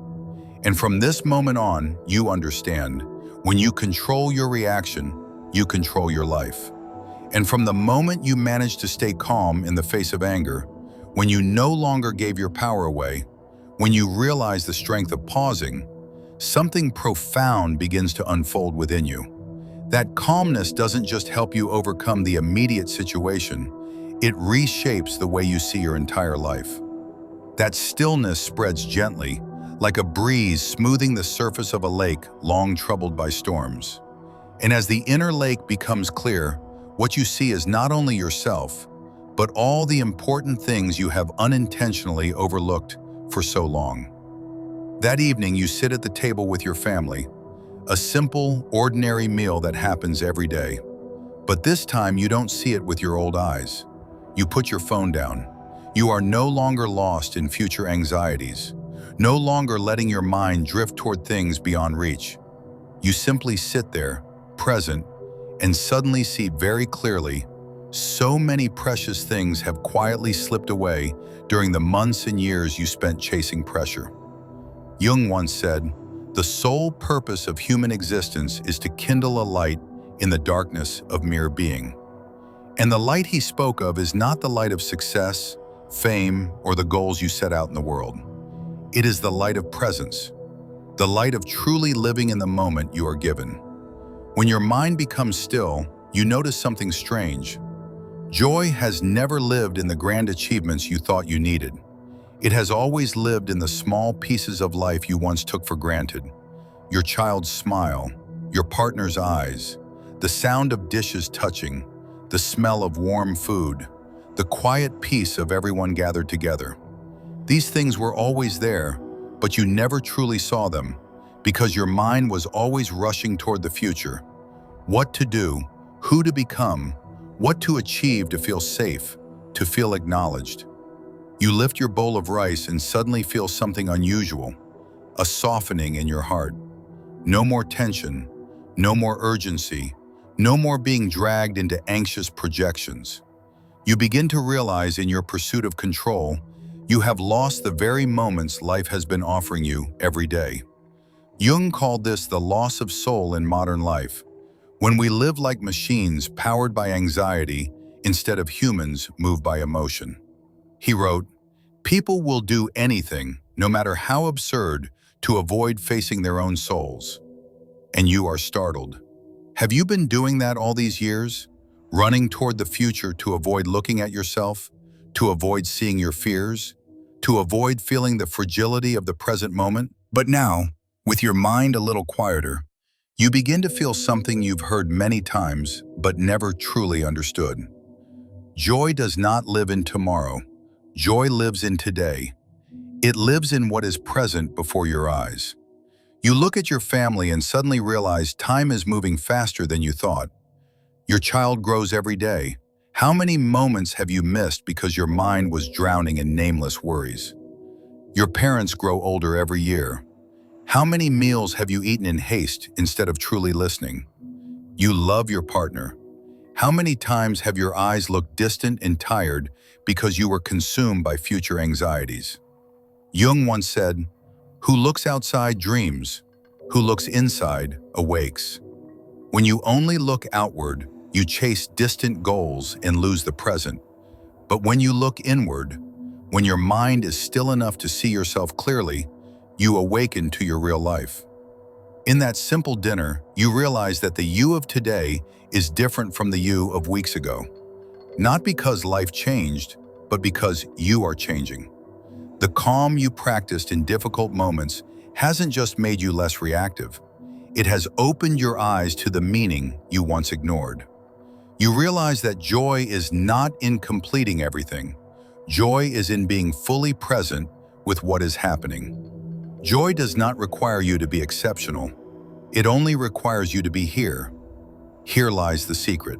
And from this moment on, you understand, when you control your reaction, you control your life. And from the moment you manage to stay calm in the face of anger, when you no longer gave your power away, when you realize the strength of pausing, something profound begins to unfold within you. That calmness doesn't just help you overcome the immediate situation, it reshapes the way you see your entire life. That stillness spreads gently, like a breeze smoothing the surface of a lake long troubled by storms. And as the inner lake becomes clear, what you see is not only yourself, but all the important things you have unintentionally overlooked for so long. That evening, you sit at the table with your family, a simple, ordinary meal that happens every day. But this time, you don't see it with your old eyes. You put your phone down. You are no longer lost in future anxieties, no longer letting your mind drift toward things beyond reach. You simply sit there, present, and suddenly see very clearly, so many precious things have quietly slipped away during the months and years you spent chasing pressure. Jung once said, the sole purpose of human existence is to kindle a light in the darkness of mere being. And the light he spoke of is not the light of success, fame, or the goals you set out in the world. It is the light of presence, the light of truly living in the moment you are given. When your mind becomes still, you notice something strange. Joy has never lived in the grand achievements you thought you needed. It has always lived in the small pieces of life you once took for granted. Your child's smile, your partner's eyes, the sound of dishes touching, the smell of warm food, the quiet peace of everyone gathered together. These things were always there, but you never truly saw them because your mind was always rushing toward the future. What to do, who to become, what to achieve to feel safe, to feel acknowledged. You lift your bowl of rice and suddenly feel something unusual, a softening in your heart. No more tension, no more urgency, no more being dragged into anxious projections. You begin to realize in your pursuit of control, you have lost the very moments life has been offering you every day. Jung called this the loss of soul in modern life, when we live like machines powered by anxiety instead of humans moved by emotion. He wrote, "People will do anything, no matter how absurd, to avoid facing their own souls." And you are startled. Have you been doing that all these years? Running toward the future to avoid looking at yourself, to avoid seeing your fears, to avoid feeling the fragility of the present moment? But now, with your mind a little quieter, you begin to feel something you've heard many times but never truly understood. Joy does not live in tomorrow. Joy lives in today. It lives in what is present before your eyes. You look at your family and suddenly realize time is moving faster than you thought. Your child grows every day. How many moments have you missed because your mind was drowning in nameless worries? Your parents grow older every year. How many meals have you eaten in haste instead of truly listening? You love your partner. How many times have your eyes looked distant and tired because you were consumed by future anxieties? Jung once said, "Who looks outside dreams, who looks inside awakes." When you only look outward, you chase distant goals and lose the present. But when you look inward, when your mind is still enough to see yourself clearly, you awaken to your real life. In that simple dinner, you realize that the you of today is different from the you of weeks ago. Not because life changed, but because you are changing. The calm you practiced in difficult moments hasn't just made you less reactive. It has opened your eyes to the meaning you once ignored. You realize that joy is not in completing everything. Joy is in being fully present with what is happening. Joy does not require you to be exceptional. It only requires you to be here. Here lies the secret.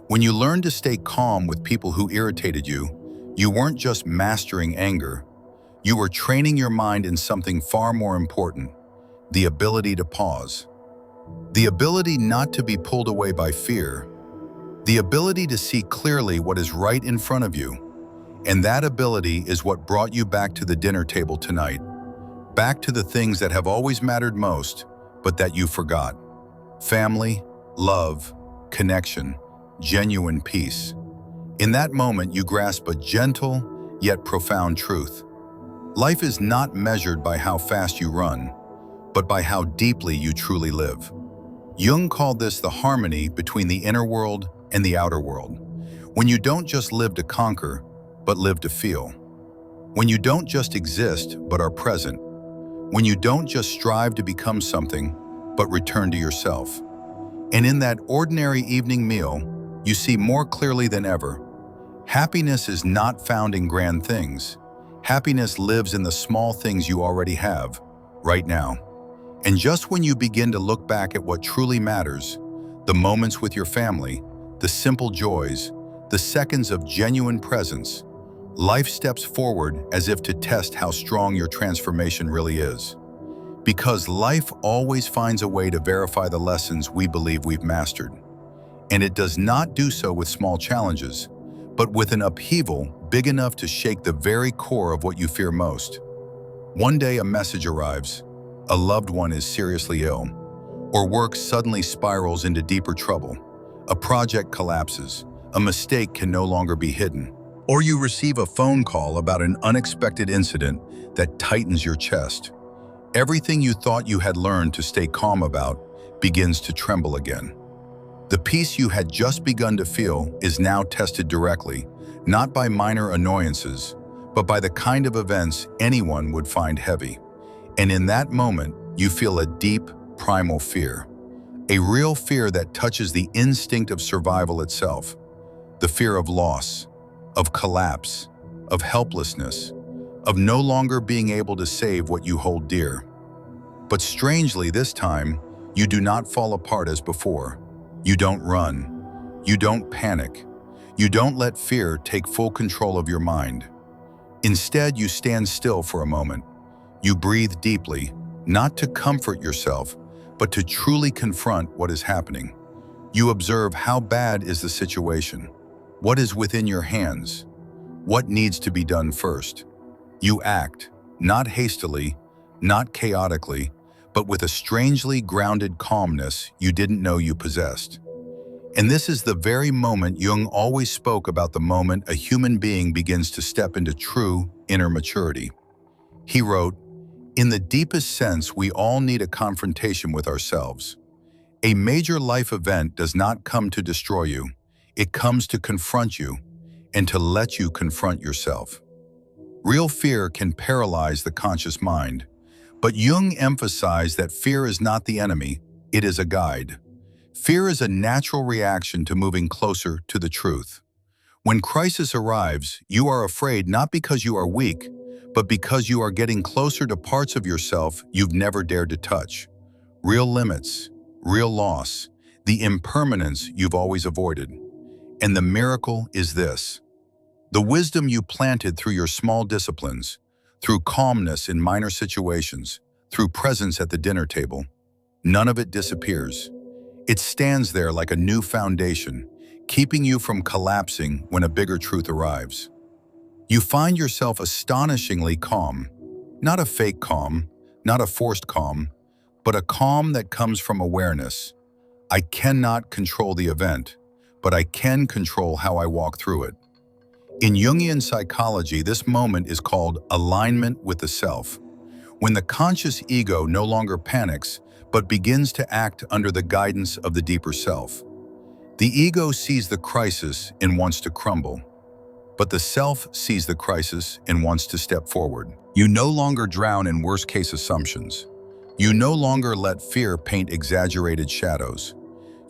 When you learned to stay calm with people who irritated you, you weren't just mastering anger. You were training your mind in something far more important, the ability to pause. The ability not to be pulled away by fear. The ability to see clearly what is right in front of you. And that ability is what brought you back to the dinner table tonight. Back to the things that have always mattered most, but that you forgot. Family, love, connection, genuine peace. In that moment, you grasp a gentle yet profound truth. Life is not measured by how fast you run, but by how deeply you truly live. Jung called this the harmony between the inner world and the outer world. When you don't just live to conquer, but live to feel. When you don't just exist, but are present. When you don't just strive to become something, but return to yourself. And in that ordinary evening meal, you see more clearly than ever. Happiness is not found in grand things. Happiness lives in the small things you already have, right now. And just when you begin to look back at what truly matters, the moments with your family, the simple joys, the seconds of genuine presence, life steps forward as if to test how strong your transformation really is. Because life always finds a way to verify the lessons we believe we've mastered. And it does not do so with small challenges, but with an upheaval big enough to shake the very core of what you fear most. One day a message arrives, a loved one is seriously ill, or work suddenly spirals into deeper trouble. A project collapses, a mistake can no longer be hidden, or you receive a phone call about an unexpected incident that tightens your chest. Everything you thought you had learned to stay calm about begins to tremble again. The peace you had just begun to feel is now tested directly, not by minor annoyances, but by the kind of events anyone would find heavy. And in that moment, you feel a deep, primal fear. A real fear that touches the instinct of survival itself. The fear of loss, of collapse, of helplessness, of no longer being able to save what you hold dear. But strangely, this time, you do not fall apart as before. You don't run. You don't panic. You don't let fear take full control of your mind. Instead, you stand still for a moment. You breathe deeply, not to comfort yourself, but to truly confront what is happening. You observe how bad is the situation, what is within your hands, what needs to be done first. You act, not hastily, not chaotically, but with a strangely grounded calmness you didn't know you possessed. And this is the very moment Jung always spoke about, the moment a human being begins to step into true inner maturity. He wrote, "In the deepest sense, we all need a confrontation with ourselves. A major life event does not come to destroy you. It comes to confront you and to let you confront yourself." Real fear can paralyze the conscious mind, but Jung emphasized that fear is not the enemy, it is a guide. Fear is a natural reaction to moving closer to the truth. When crisis arrives, you are afraid not because you are weak, but because you are getting closer to parts of yourself you've never dared to touch. Real limits, real loss, the impermanence you've always avoided. And the miracle is this: the wisdom you planted through your small disciplines, through calmness in minor situations, through presence at the dinner table, none of it disappears. It stands there like a new foundation, keeping you from collapsing when a bigger truth arrives. You find yourself astonishingly calm, not a fake calm, not a forced calm, but a calm that comes from awareness. I cannot control the event, but I can control how I walk through it. In Jungian psychology, this moment is called alignment with the self, when the conscious ego no longer panics, but begins to act under the guidance of the deeper self. The ego sees the crisis and wants to crumble, but the self sees the crisis and wants to step forward. You no longer drown in worst-case assumptions. You no longer let fear paint exaggerated shadows.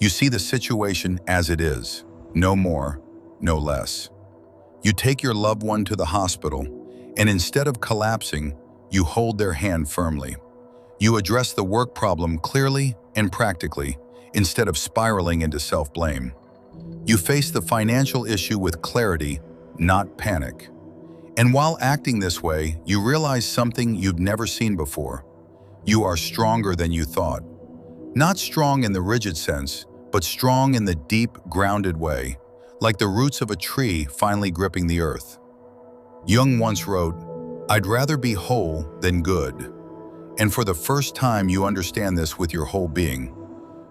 You see the situation as it is, no more, no less. You take your loved one to the hospital, and instead of collapsing, you hold their hand firmly. You address the work problem clearly and practically, instead of spiraling into self-blame. You face the financial issue with clarity, not panic. And while acting this way, you realize something you've never seen before. You are stronger than you thought. Not strong in the rigid sense, but strong in the deep, grounded way, like the roots of a tree finally gripping the earth. Jung once wrote, "I'd rather be whole than good." And for the first time, you understand this with your whole being.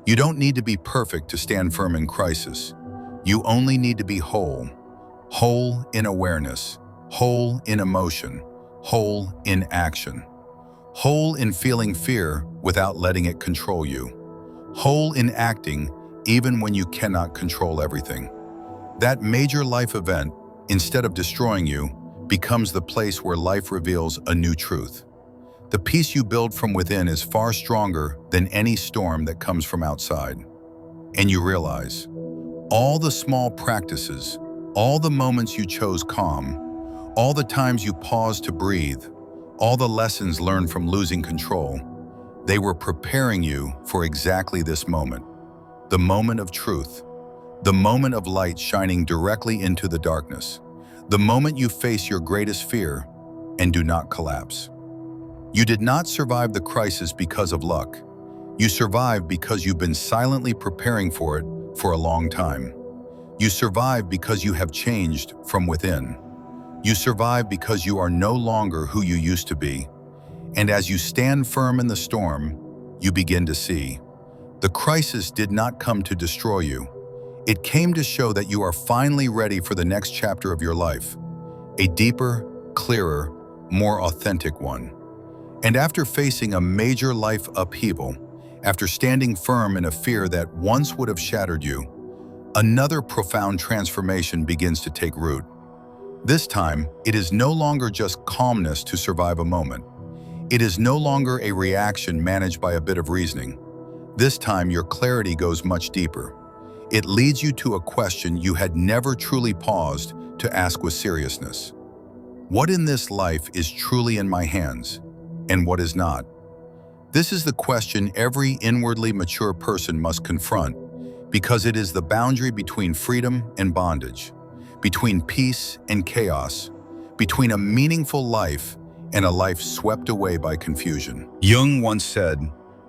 You don't need to be perfect to stand firm in crisis. You only need to be whole. Whole in awareness, whole in emotion, whole in action. Whole in feeling fear without letting it control you. Whole in acting even when you cannot control everything. That major life event, instead of destroying you, becomes the place where life reveals a new truth. The peace you build from within is far stronger than any storm that comes from outside. And you realize, all the small practices, all the moments you chose calm, all the times you paused to breathe, all the lessons learned from losing control, they were preparing you for exactly this moment. The moment of truth, the moment of light shining directly into the darkness, the moment you face your greatest fear and do not collapse. You did not survive the crisis because of luck. You survived because you've been silently preparing for it for a long time. You survived because you have changed from within. You survived because you are no longer who you used to be. And as you stand firm in the storm, you begin to see. The crisis did not come to destroy you. It came to show that you are finally ready for the next chapter of your life. A deeper, clearer, more authentic one. And after facing a major life upheaval, after standing firm in a fear that once would have shattered you, another profound transformation begins to take root. This time, it is no longer just calmness to survive a moment. It is no longer a reaction managed by a bit of reasoning. This time, your clarity goes much deeper. It leads you to a question you had never truly paused to ask with seriousness. What in this life is truly in my hands, and what is not? This is the question every inwardly mature person must confront, because it is the boundary between freedom and bondage, between peace and chaos, between a meaningful life and a life swept away by confusion. Jung once said,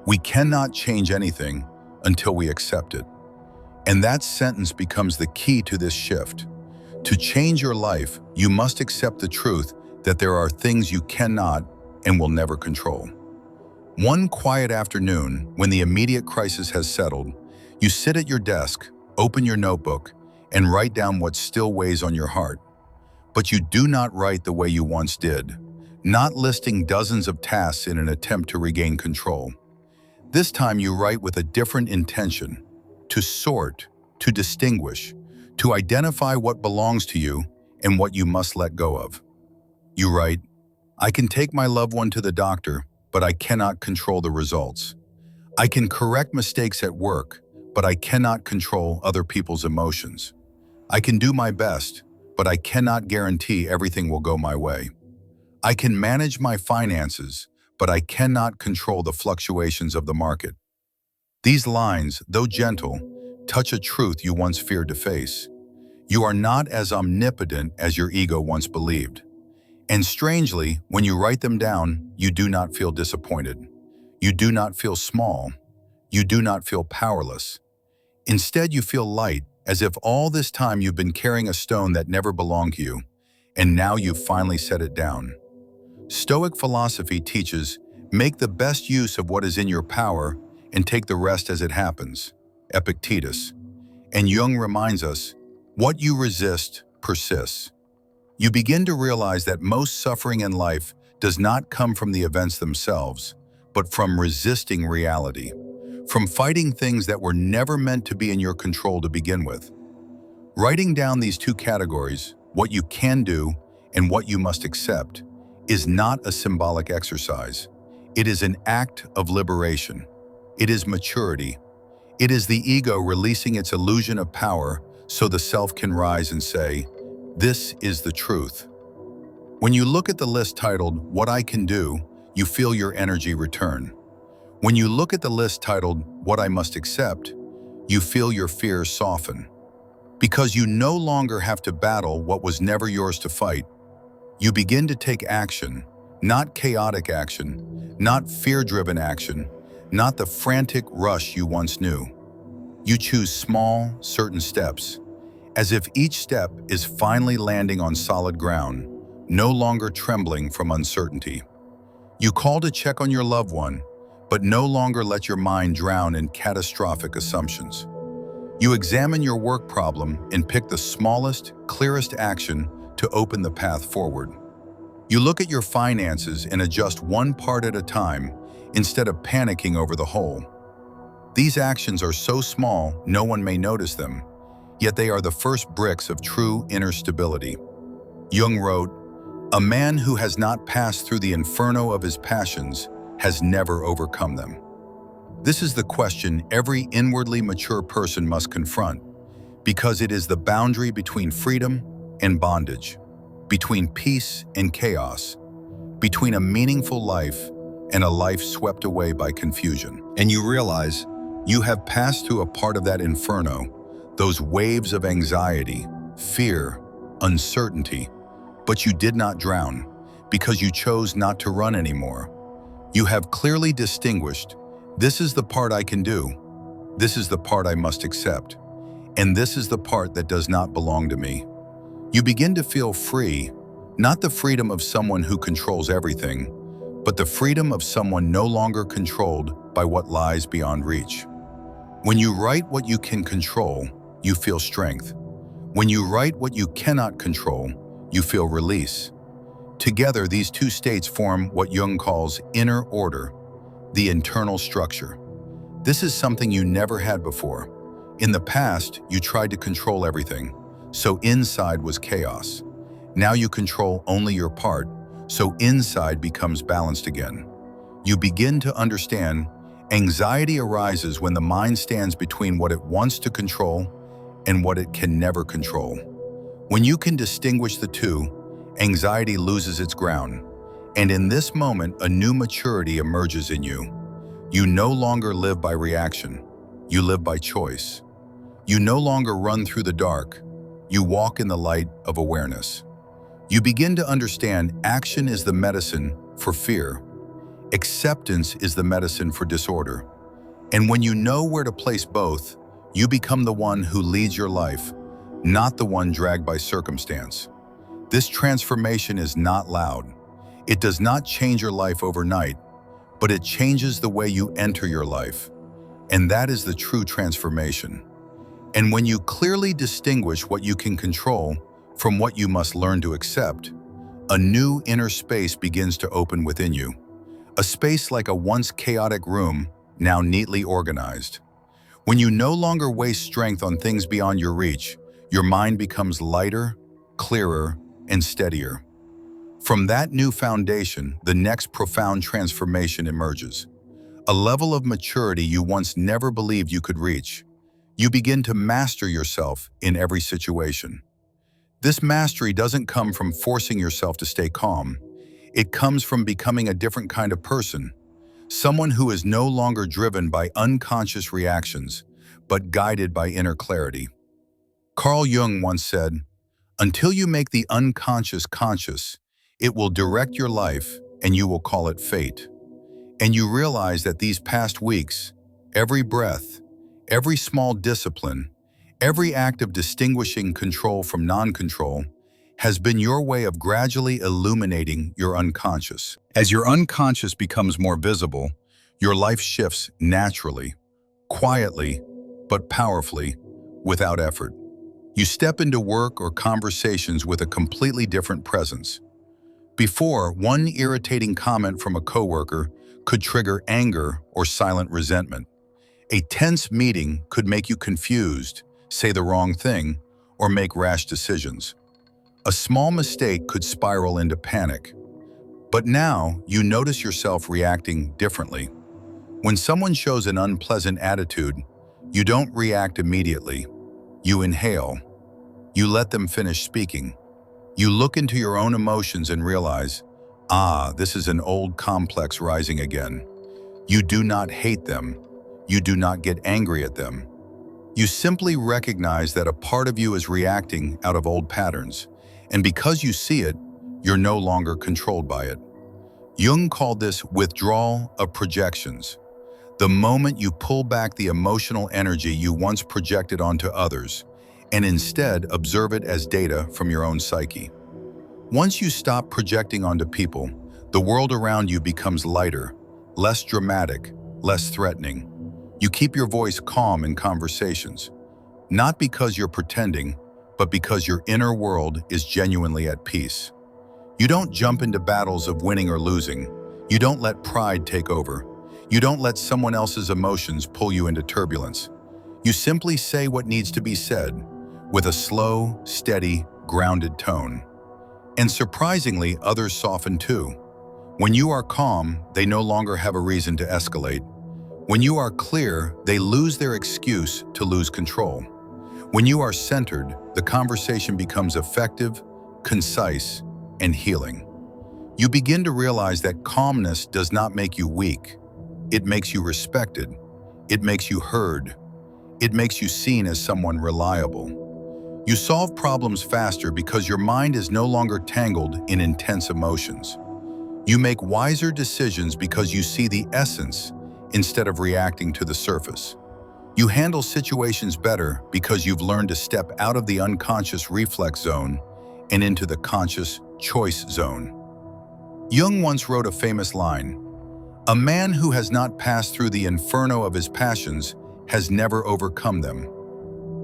"We cannot change anything until we accept it." And that sentence becomes the key to this shift. To change your life, you must accept the truth that there are things you cannot and will never control. One quiet afternoon, when the immediate crisis has settled, you sit at your desk, open your notebook, and write down what still weighs on your heart. But you do not write the way you once did, not listing dozens of tasks in an attempt to regain control. This time you write with a different intention: to sort, to distinguish, to identify what belongs to you and what you must let go of. You write, "I can take my loved one to the doctor, but I cannot control the results. I can correct mistakes at work, but I cannot control other people's emotions. I can do my best, but I cannot guarantee everything will go my way. I can manage my finances, but I cannot control the fluctuations of the market." These lines, though gentle, touch a truth you once feared to face. You are not as omnipotent as your ego once believed. And strangely, when you write them down, you do not feel disappointed. You do not feel small. You do not feel powerless. Instead, you feel light, as if all this time you've been carrying a stone that never belonged to you, and now you've finally set it down. Stoic philosophy teaches, make the best use of what is in your power and take the rest as it happens, Epictetus. And Jung reminds us, what you resist persists. You begin to realize that most suffering in life does not come from the events themselves, but from resisting reality, from fighting things that were never meant to be in your control to begin with. Writing down these two categories, what you can do and what you must accept, is not a symbolic exercise. It is an act of liberation. It is maturity. It is the ego releasing its illusion of power so the self can rise and say, "This is the truth." When you look at the list titled, "What I Can Do," you feel your energy return. When you look at the list titled, "What I Must Accept," you feel your fears soften. Because you no longer have to battle what was never yours to fight. You begin to take action, not chaotic action, not fear-driven action, not the frantic rush you once knew. You choose small, certain steps, as if each step is finally landing on solid ground, no longer trembling from uncertainty. You call to check on your loved one, but no longer let your mind drown in catastrophic assumptions. You examine your work problem and pick the smallest, clearest action to open the path forward. You look at your finances and adjust one part at a time instead of panicking over the whole. These actions are so small no one may notice them, yet they are the first bricks of true inner stability. Jung wrote, "A man who has not passed through the inferno of his passions has never overcome them." This is the question every inwardly mature person must confront, because it is the boundary between freedom and bondage, between peace and chaos, between a meaningful life and a life swept away by confusion. And you realize you have passed through a part of that inferno, those waves of anxiety, fear, uncertainty, but you did not drown because you chose not to run anymore. You have clearly distinguished, this is the part I can do, this is the part I must accept, and this is the part that does not belong to me. You begin to feel free, not the freedom of someone who controls everything, but the freedom of someone no longer controlled by what lies beyond reach. When you write what you can control, you feel strength. When you write what you cannot control, you feel release. Together, these two states form what Jung calls inner order, the internal structure. This is something you never had before. In the past, you tried to control everything, so inside was chaos. Now you control only your part, so inside becomes balanced again. You begin to understand, Anxiety arises when the mind stands between what it wants to control and what it can never control. When you can distinguish the two, anxiety loses its ground. And in this moment, a new maturity emerges in you. You no longer live by reaction. You live by choice. You no longer run through the dark. You walk in the light of awareness. You begin to understand action is the medicine for fear. Acceptance is the medicine for disorder. And when you know where to place both, you become the one who leads your life, not the one dragged by circumstance. This transformation is not loud. It does not change your life overnight, but it changes the way you enter your life. And that is the true transformation. And when you clearly distinguish what you can control from what you must learn to accept, a new inner space begins to open within you. A space like a once chaotic room, now neatly organized. When you no longer waste strength on things beyond your reach, your mind becomes lighter, clearer, and steadier. From that new foundation, the next profound transformation emerges. A level of maturity you once never believed you could reach. You begin to master yourself in every situation. This mastery doesn't come from forcing yourself to stay calm. It comes from becoming a different kind of person, someone who is no longer driven by unconscious reactions, but guided by inner clarity. Carl Jung once said, "Until you make the unconscious conscious, it will direct your life and you will call it fate." And you realize that these past weeks, every breath, every small discipline, every act of distinguishing control from non-control has been your way of gradually illuminating your unconscious. As your unconscious becomes more visible, your life shifts naturally, quietly, but powerfully, without effort. You step into work or conversations with a completely different presence. Before, one irritating comment from a coworker could trigger anger or silent resentment. A tense meeting could make you confused, say the wrong thing, or make rash decisions. A small mistake could spiral into panic. But now, you notice yourself reacting differently. When someone shows an unpleasant attitude, you don't react immediately. You inhale. You let them finish speaking. You look into your own emotions and realize, this is an old complex rising again. You do not hate them. You do not get angry at them. You simply recognize that a part of you is reacting out of old patterns. And because you see it, you're no longer controlled by it. Jung called this withdrawal of projections. The moment you pull back the emotional energy you once projected onto others, and instead observe it as data from your own psyche. Once you stop projecting onto people, the world around you becomes lighter, less dramatic, less threatening. You keep your voice calm in conversations, not because you're pretending, but because your inner world is genuinely at peace. You don't jump into battles of winning or losing. You don't let pride take over. You don't let someone else's emotions pull you into turbulence. You simply say what needs to be said, with a slow, steady, grounded tone. And surprisingly, others soften too. When you are calm, they no longer have a reason to escalate. When you are clear, they lose their excuse to lose control. When you are centered, the conversation becomes effective, concise, and healing. You begin to realize that calmness does not make you weak. It makes you respected. It makes you heard. It makes you seen as someone reliable. You solve problems faster because your mind is no longer tangled in intense emotions. You make wiser decisions because you see the essence instead of reacting to the surface. You handle situations better because you've learned to step out of the unconscious reflex zone and into the conscious choice zone. Jung once wrote a famous line, "A man who has not passed through the inferno of his passions has never overcome them."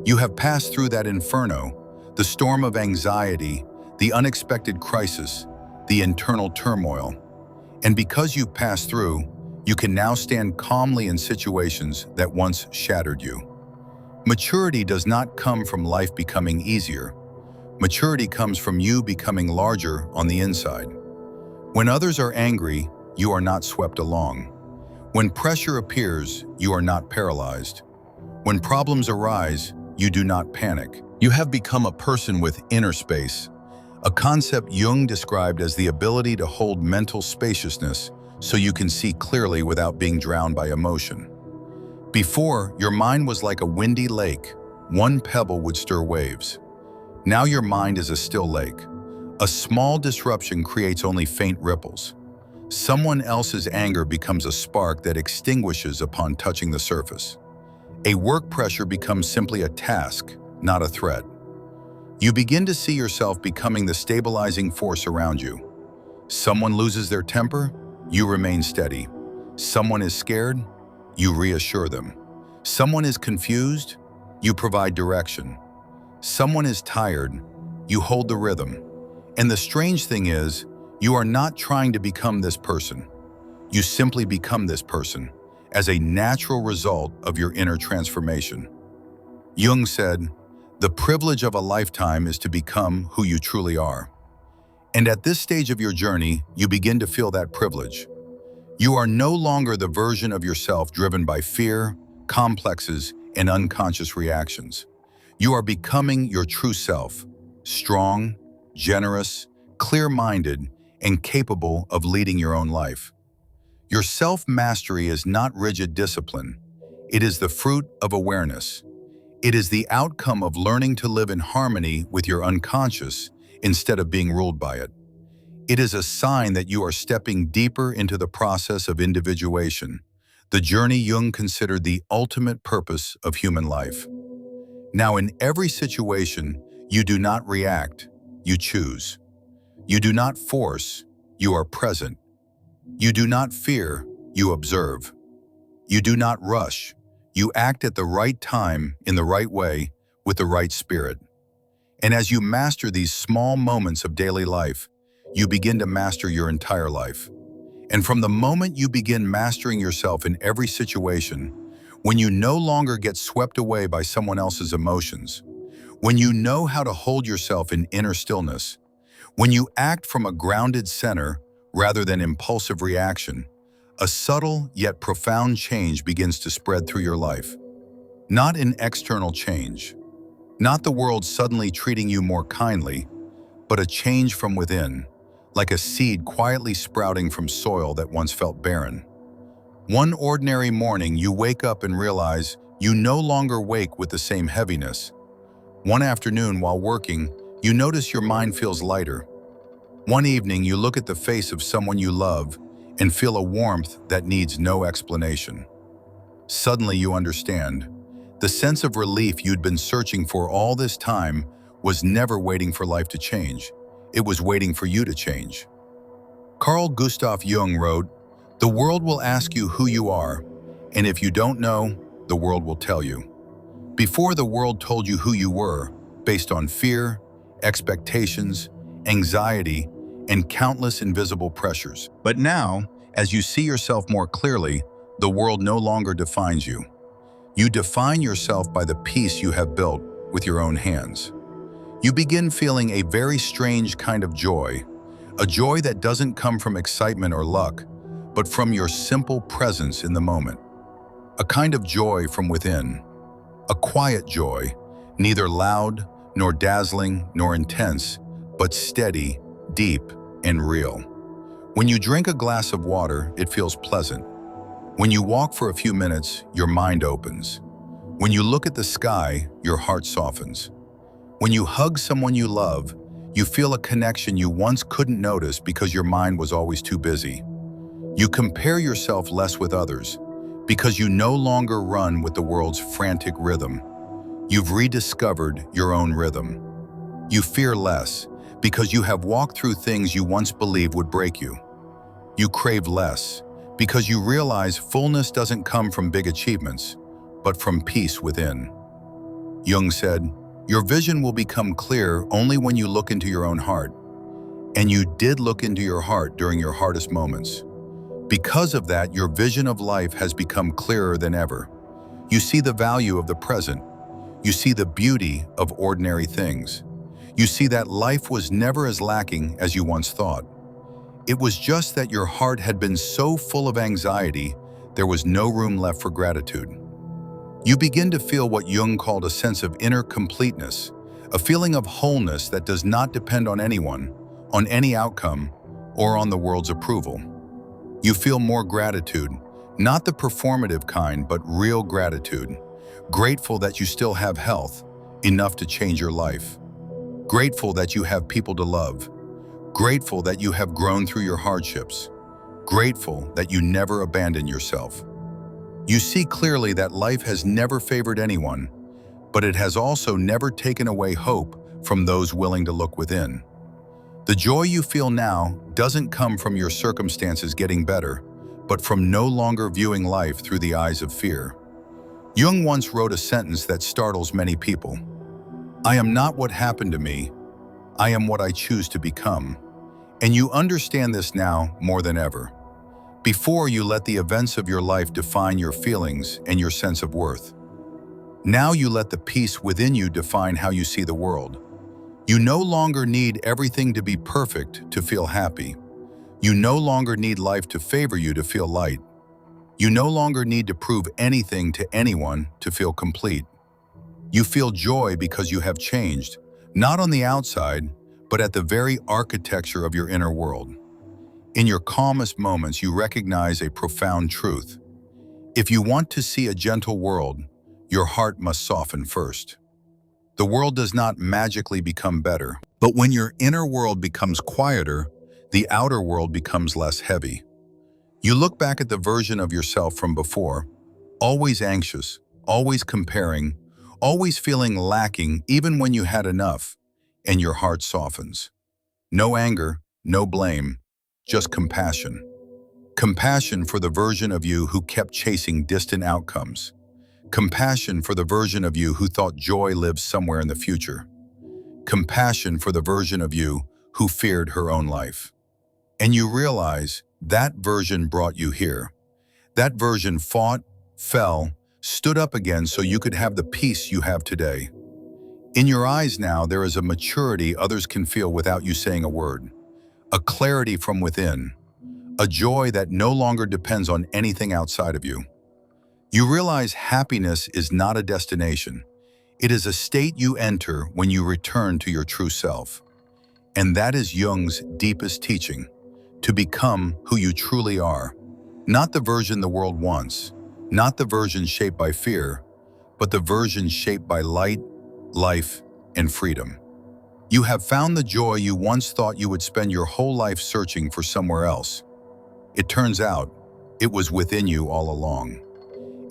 You have passed through that inferno, the storm of anxiety, the unexpected crisis, the internal turmoil. And because you've passed through, you can now stand calmly in situations that once shattered you. Maturity does not come from life becoming easier. Maturity comes from you becoming larger on the inside. When others are angry, you are not swept along. When pressure appears, you are not paralyzed. When problems arise, you do not panic. You have become a person with inner space, a concept Jung described as the ability to hold mental spaciousness so you can see clearly without being drowned by emotion. Before, your mind was like a windy lake. One pebble would stir waves. Now your mind is a still lake. A small disruption creates only faint ripples. Someone else's anger becomes a spark that extinguishes upon touching the surface. A work pressure becomes simply a task, not a threat. You begin to see yourself becoming the stabilizing force around you. Someone loses their temper, you remain steady. Someone is scared, you reassure them. Someone is confused, you provide direction. Someone is tired, you hold the rhythm. And the strange thing is, you are not trying to become this person. You simply become this person as a natural result of your inner transformation. Jung said, "The privilege of a lifetime is to become who you truly are." And at this stage of your journey, you begin to feel that privilege. You are no longer the version of yourself driven by fear, complexes, and unconscious reactions. You are becoming your true self, strong, generous, clear-minded, and capable of leading your own life. Your self-mastery is not rigid discipline. It is the fruit of awareness. It is the outcome of learning to live in harmony with your unconscious instead of being ruled by it. It is a sign that you are stepping deeper into the process of individuation, the journey Jung considered the ultimate purpose of human life. Now, in every situation, you do not react, you choose. You do not force, you are present. You do not fear, you observe. You do not rush, you act at the right time, in the right way, with the right spirit. And as you master these small moments of daily life, you begin to master your entire life. And from the moment you begin mastering yourself in every situation, when you no longer get swept away by someone else's emotions, when you know how to hold yourself in inner stillness, when you act from a grounded center rather than impulsive reaction, a subtle yet profound change begins to spread through your life. Not an external change, not the world suddenly treating you more kindly, but a change from within, like a seed quietly sprouting from soil that once felt barren. One ordinary morning, you wake up and realize you no longer wake with the same heaviness. One afternoon, while working, you notice your mind feels lighter. One evening, you look at the face of someone you love and feel a warmth that needs no explanation. Suddenly, you understand. The sense of relief you'd been searching for all this time was never waiting for life to change. It was waiting for you to change. Carl Gustav Jung wrote, "The world will ask you who you are, and if you don't know, the world will tell you." Before, the world told you who you were, based on fear, expectations, anxiety, and countless invisible pressures. But now, as you see yourself more clearly, the world no longer defines you. You define yourself by the peace you have built with your own hands. You begin feeling a very strange kind of joy, a joy that doesn't come from excitement or luck, but from your simple presence in the moment. A kind of joy from within, a quiet joy, neither loud, nor dazzling, nor intense, but steady, deep, and real. When you drink a glass of water, it feels pleasant. When you walk for a few minutes, your mind opens. When you look at the sky, your heart softens. When you hug someone you love, you feel a connection you once couldn't notice because your mind was always too busy. You compare yourself less with others because you no longer run with the world's frantic rhythm. You've rediscovered your own rhythm. You fear less because you have walked through things you once believed would break you. You crave less because you realize fullness doesn't come from big achievements, but from peace within. Jung said, "Your vision will become clear only when you look into your own heart." And you did look into your heart during your hardest moments. Because of that, your vision of life has become clearer than ever. You see the value of the present. You see the beauty of ordinary things. You see that life was never as lacking as you once thought. It was just that your heart had been so full of anxiety there was no room left for gratitude. You begin to feel what Jung called a sense of inner completeness, a feeling of wholeness that does not depend on anyone, on any outcome, or on the world's approval. You feel more gratitude, not the performative kind, but real gratitude. Grateful that you still have health, enough to change your life. Grateful that you have people to love. Grateful that you have grown through your hardships. Grateful that you never abandon yourself. You see clearly that life has never favored anyone, but it has also never taken away hope from those willing to look within. The joy you feel now doesn't come from your circumstances getting better, but from no longer viewing life through the eyes of fear. Jung once wrote a sentence that startles many people. "I am not what happened to me, I am what I choose to become." And you understand this now more than ever. Before, you let the events of your life define your feelings and your sense of worth. Now you let the peace within you define how you see the world. You no longer need everything to be perfect to feel happy. You no longer need life to favor you to feel light. You no longer need to prove anything to anyone to feel complete. You feel joy because you have changed, not on the outside, but at the very architecture of your inner world. In your calmest moments, you recognize a profound truth. If you want to see a gentle world, your heart must soften first. The world does not magically become better, but when your inner world becomes quieter, the outer world becomes less heavy. You look back at the version of yourself from before, always anxious, always comparing, always feeling lacking even when you had enough, and your heart softens. No anger, no blame, just compassion. Compassion for the version of you who kept chasing distant outcomes. Compassion for the version of you who thought joy lived somewhere in the future. Compassion for the version of you who feared her own life. And you realize that version brought you here. That version fought, fell, stood up again so you could have the peace you have today. In your eyes now, there is a maturity others can feel without you saying a word. A clarity from within. A joy that no longer depends on anything outside of you. You realize happiness is not a destination. It is a state you enter when you return to your true self. And that is Jung's deepest teaching, to become who you truly are. Not the version the world wants, not the version shaped by fear, but the version shaped by light, life, and freedom. You have found the joy you once thought you would spend your whole life searching for somewhere else. It turns out, it was within you all along.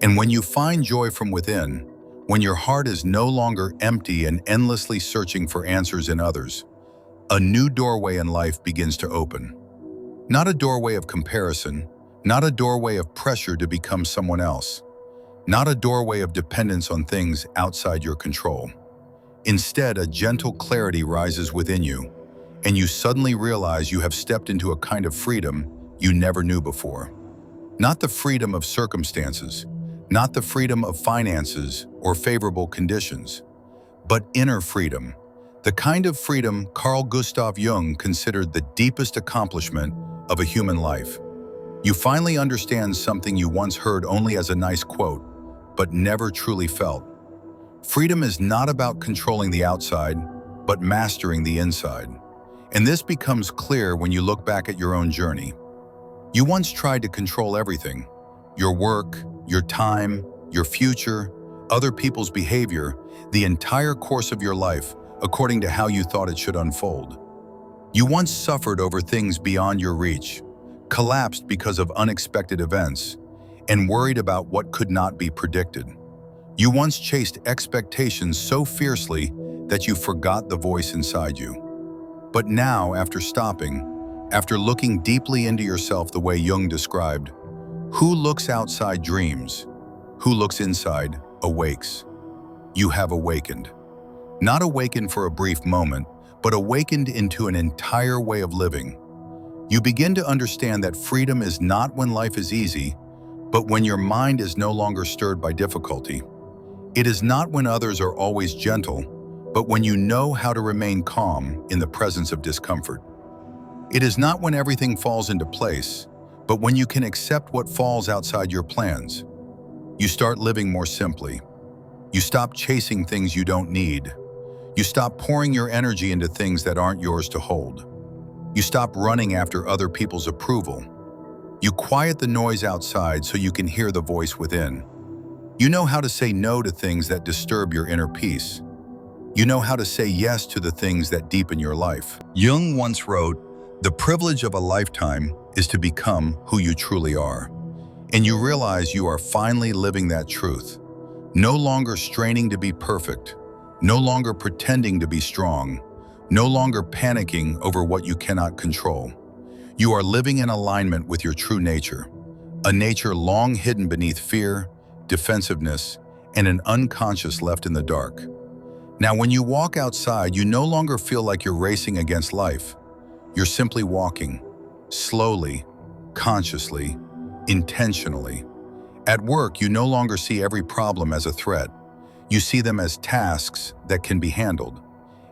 And when you find joy from within, when your heart is no longer empty and endlessly searching for answers in others, a new doorway in life begins to open. Not a doorway of comparison, not a doorway of pressure to become someone else, not a doorway of dependence on things outside your control. Instead, a gentle clarity rises within you, and you suddenly realize you have stepped into a kind of freedom you never knew before. Not the freedom of circumstances, not the freedom of finances or favorable conditions, but inner freedom, the kind of freedom Carl Gustav Jung considered the deepest accomplishment of a human life. You finally understand something you once heard only as a nice quote, but never truly felt. Freedom is not about controlling the outside, but mastering the inside. And this becomes clear when you look back at your own journey. You once tried to control everything: your work, your time, your future, other people's behavior, the entire course of your life, according to how you thought it should unfold. You once suffered over things beyond your reach, collapsed because of unexpected events, and worried about what could not be predicted. You once chased expectations so fiercely that you forgot the voice inside you. But now, after stopping, after looking deeply into yourself the way Jung described, who looks outside dreams, who looks inside awakes. You have awakened. Not awakened for a brief moment, but awakened into an entire way of living. You begin to understand that freedom is not when life is easy, but when your mind is no longer stirred by difficulty. It is not when others are always gentle, but when you know how to remain calm in the presence of discomfort. It is not when everything falls into place, But when you can accept what falls outside your plans, you start living more simply. You stop chasing things you don't need. You stop pouring your energy into things that aren't yours to hold. You stop running after other people's approval. You quiet the noise outside so you can hear the voice within. You know how to say no to things that disturb your inner peace. You know how to say yes to the things that deepen your life. Jung once wrote, "The privilege of a lifetime is to become who you truly are." And you realize you are finally living that truth. No longer straining to be perfect. No longer pretending to be strong. No longer panicking over what you cannot control. You are living in alignment with your true nature, a nature long hidden beneath fear, defensiveness, and an unconscious left in the dark. Now, when you walk outside, you no longer feel like you're racing against life. You're simply walking, slowly, consciously, intentionally. At work, you no longer see every problem as a threat. You see them as tasks that can be handled,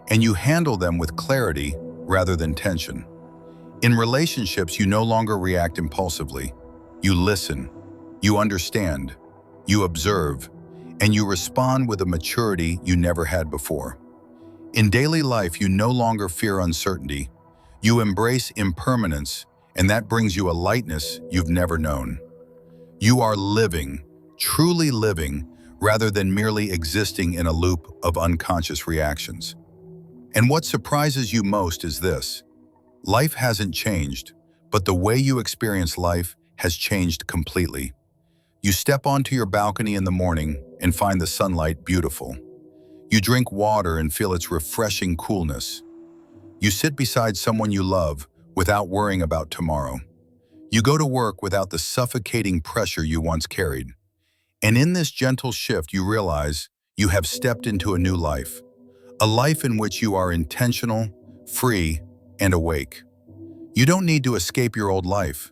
and you handle them with clarity rather than tension. In relationships, you no longer react impulsively. You listen, you understand, you observe, and you respond with a maturity you never had before. In daily life, you no longer fear uncertainty. You embrace impermanence, and that brings you a lightness you've never known. You are living, truly living, rather than merely existing in a loop of unconscious reactions. And what surprises you most is this: life hasn't changed, but the way you experience life has changed completely. You step onto your balcony in the morning and find the sunlight beautiful. You drink water and feel its refreshing coolness. You sit beside someone you love without worrying about tomorrow. You go to work without the suffocating pressure you once carried. And in this gentle shift, you realize you have stepped into a new life, a life in which you are intentional, free, and awake. You don't need to escape your old life.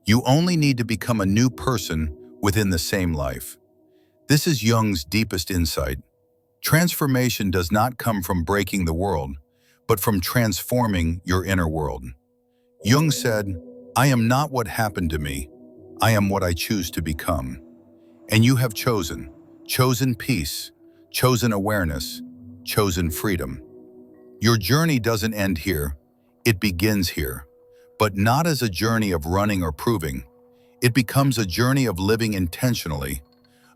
You only need to become a new person within the same life. This is Jung's deepest insight. Transformation does not come from breaking the world, but from transforming your inner world. Jung said, "I am not what happened to me. I am what I choose to become." And you have chosen peace, chosen awareness, chosen freedom. Your journey doesn't end here. It begins here, but not as a journey of running or proving. It becomes a journey of living intentionally,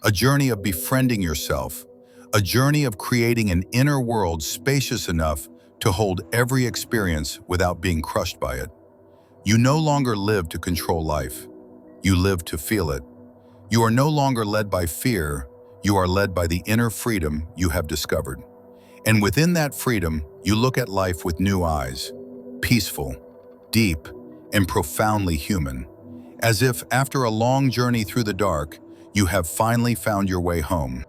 a journey of befriending yourself, a journey of creating an inner world spacious enough to hold every experience without being crushed by it. You no longer live to control life. You live to feel it. You are no longer led by fear. You are led by the inner freedom you have discovered. And within that freedom, you look at life with new eyes, peaceful, deep, and profoundly human, as if after a long journey through the dark, you have finally found your way home.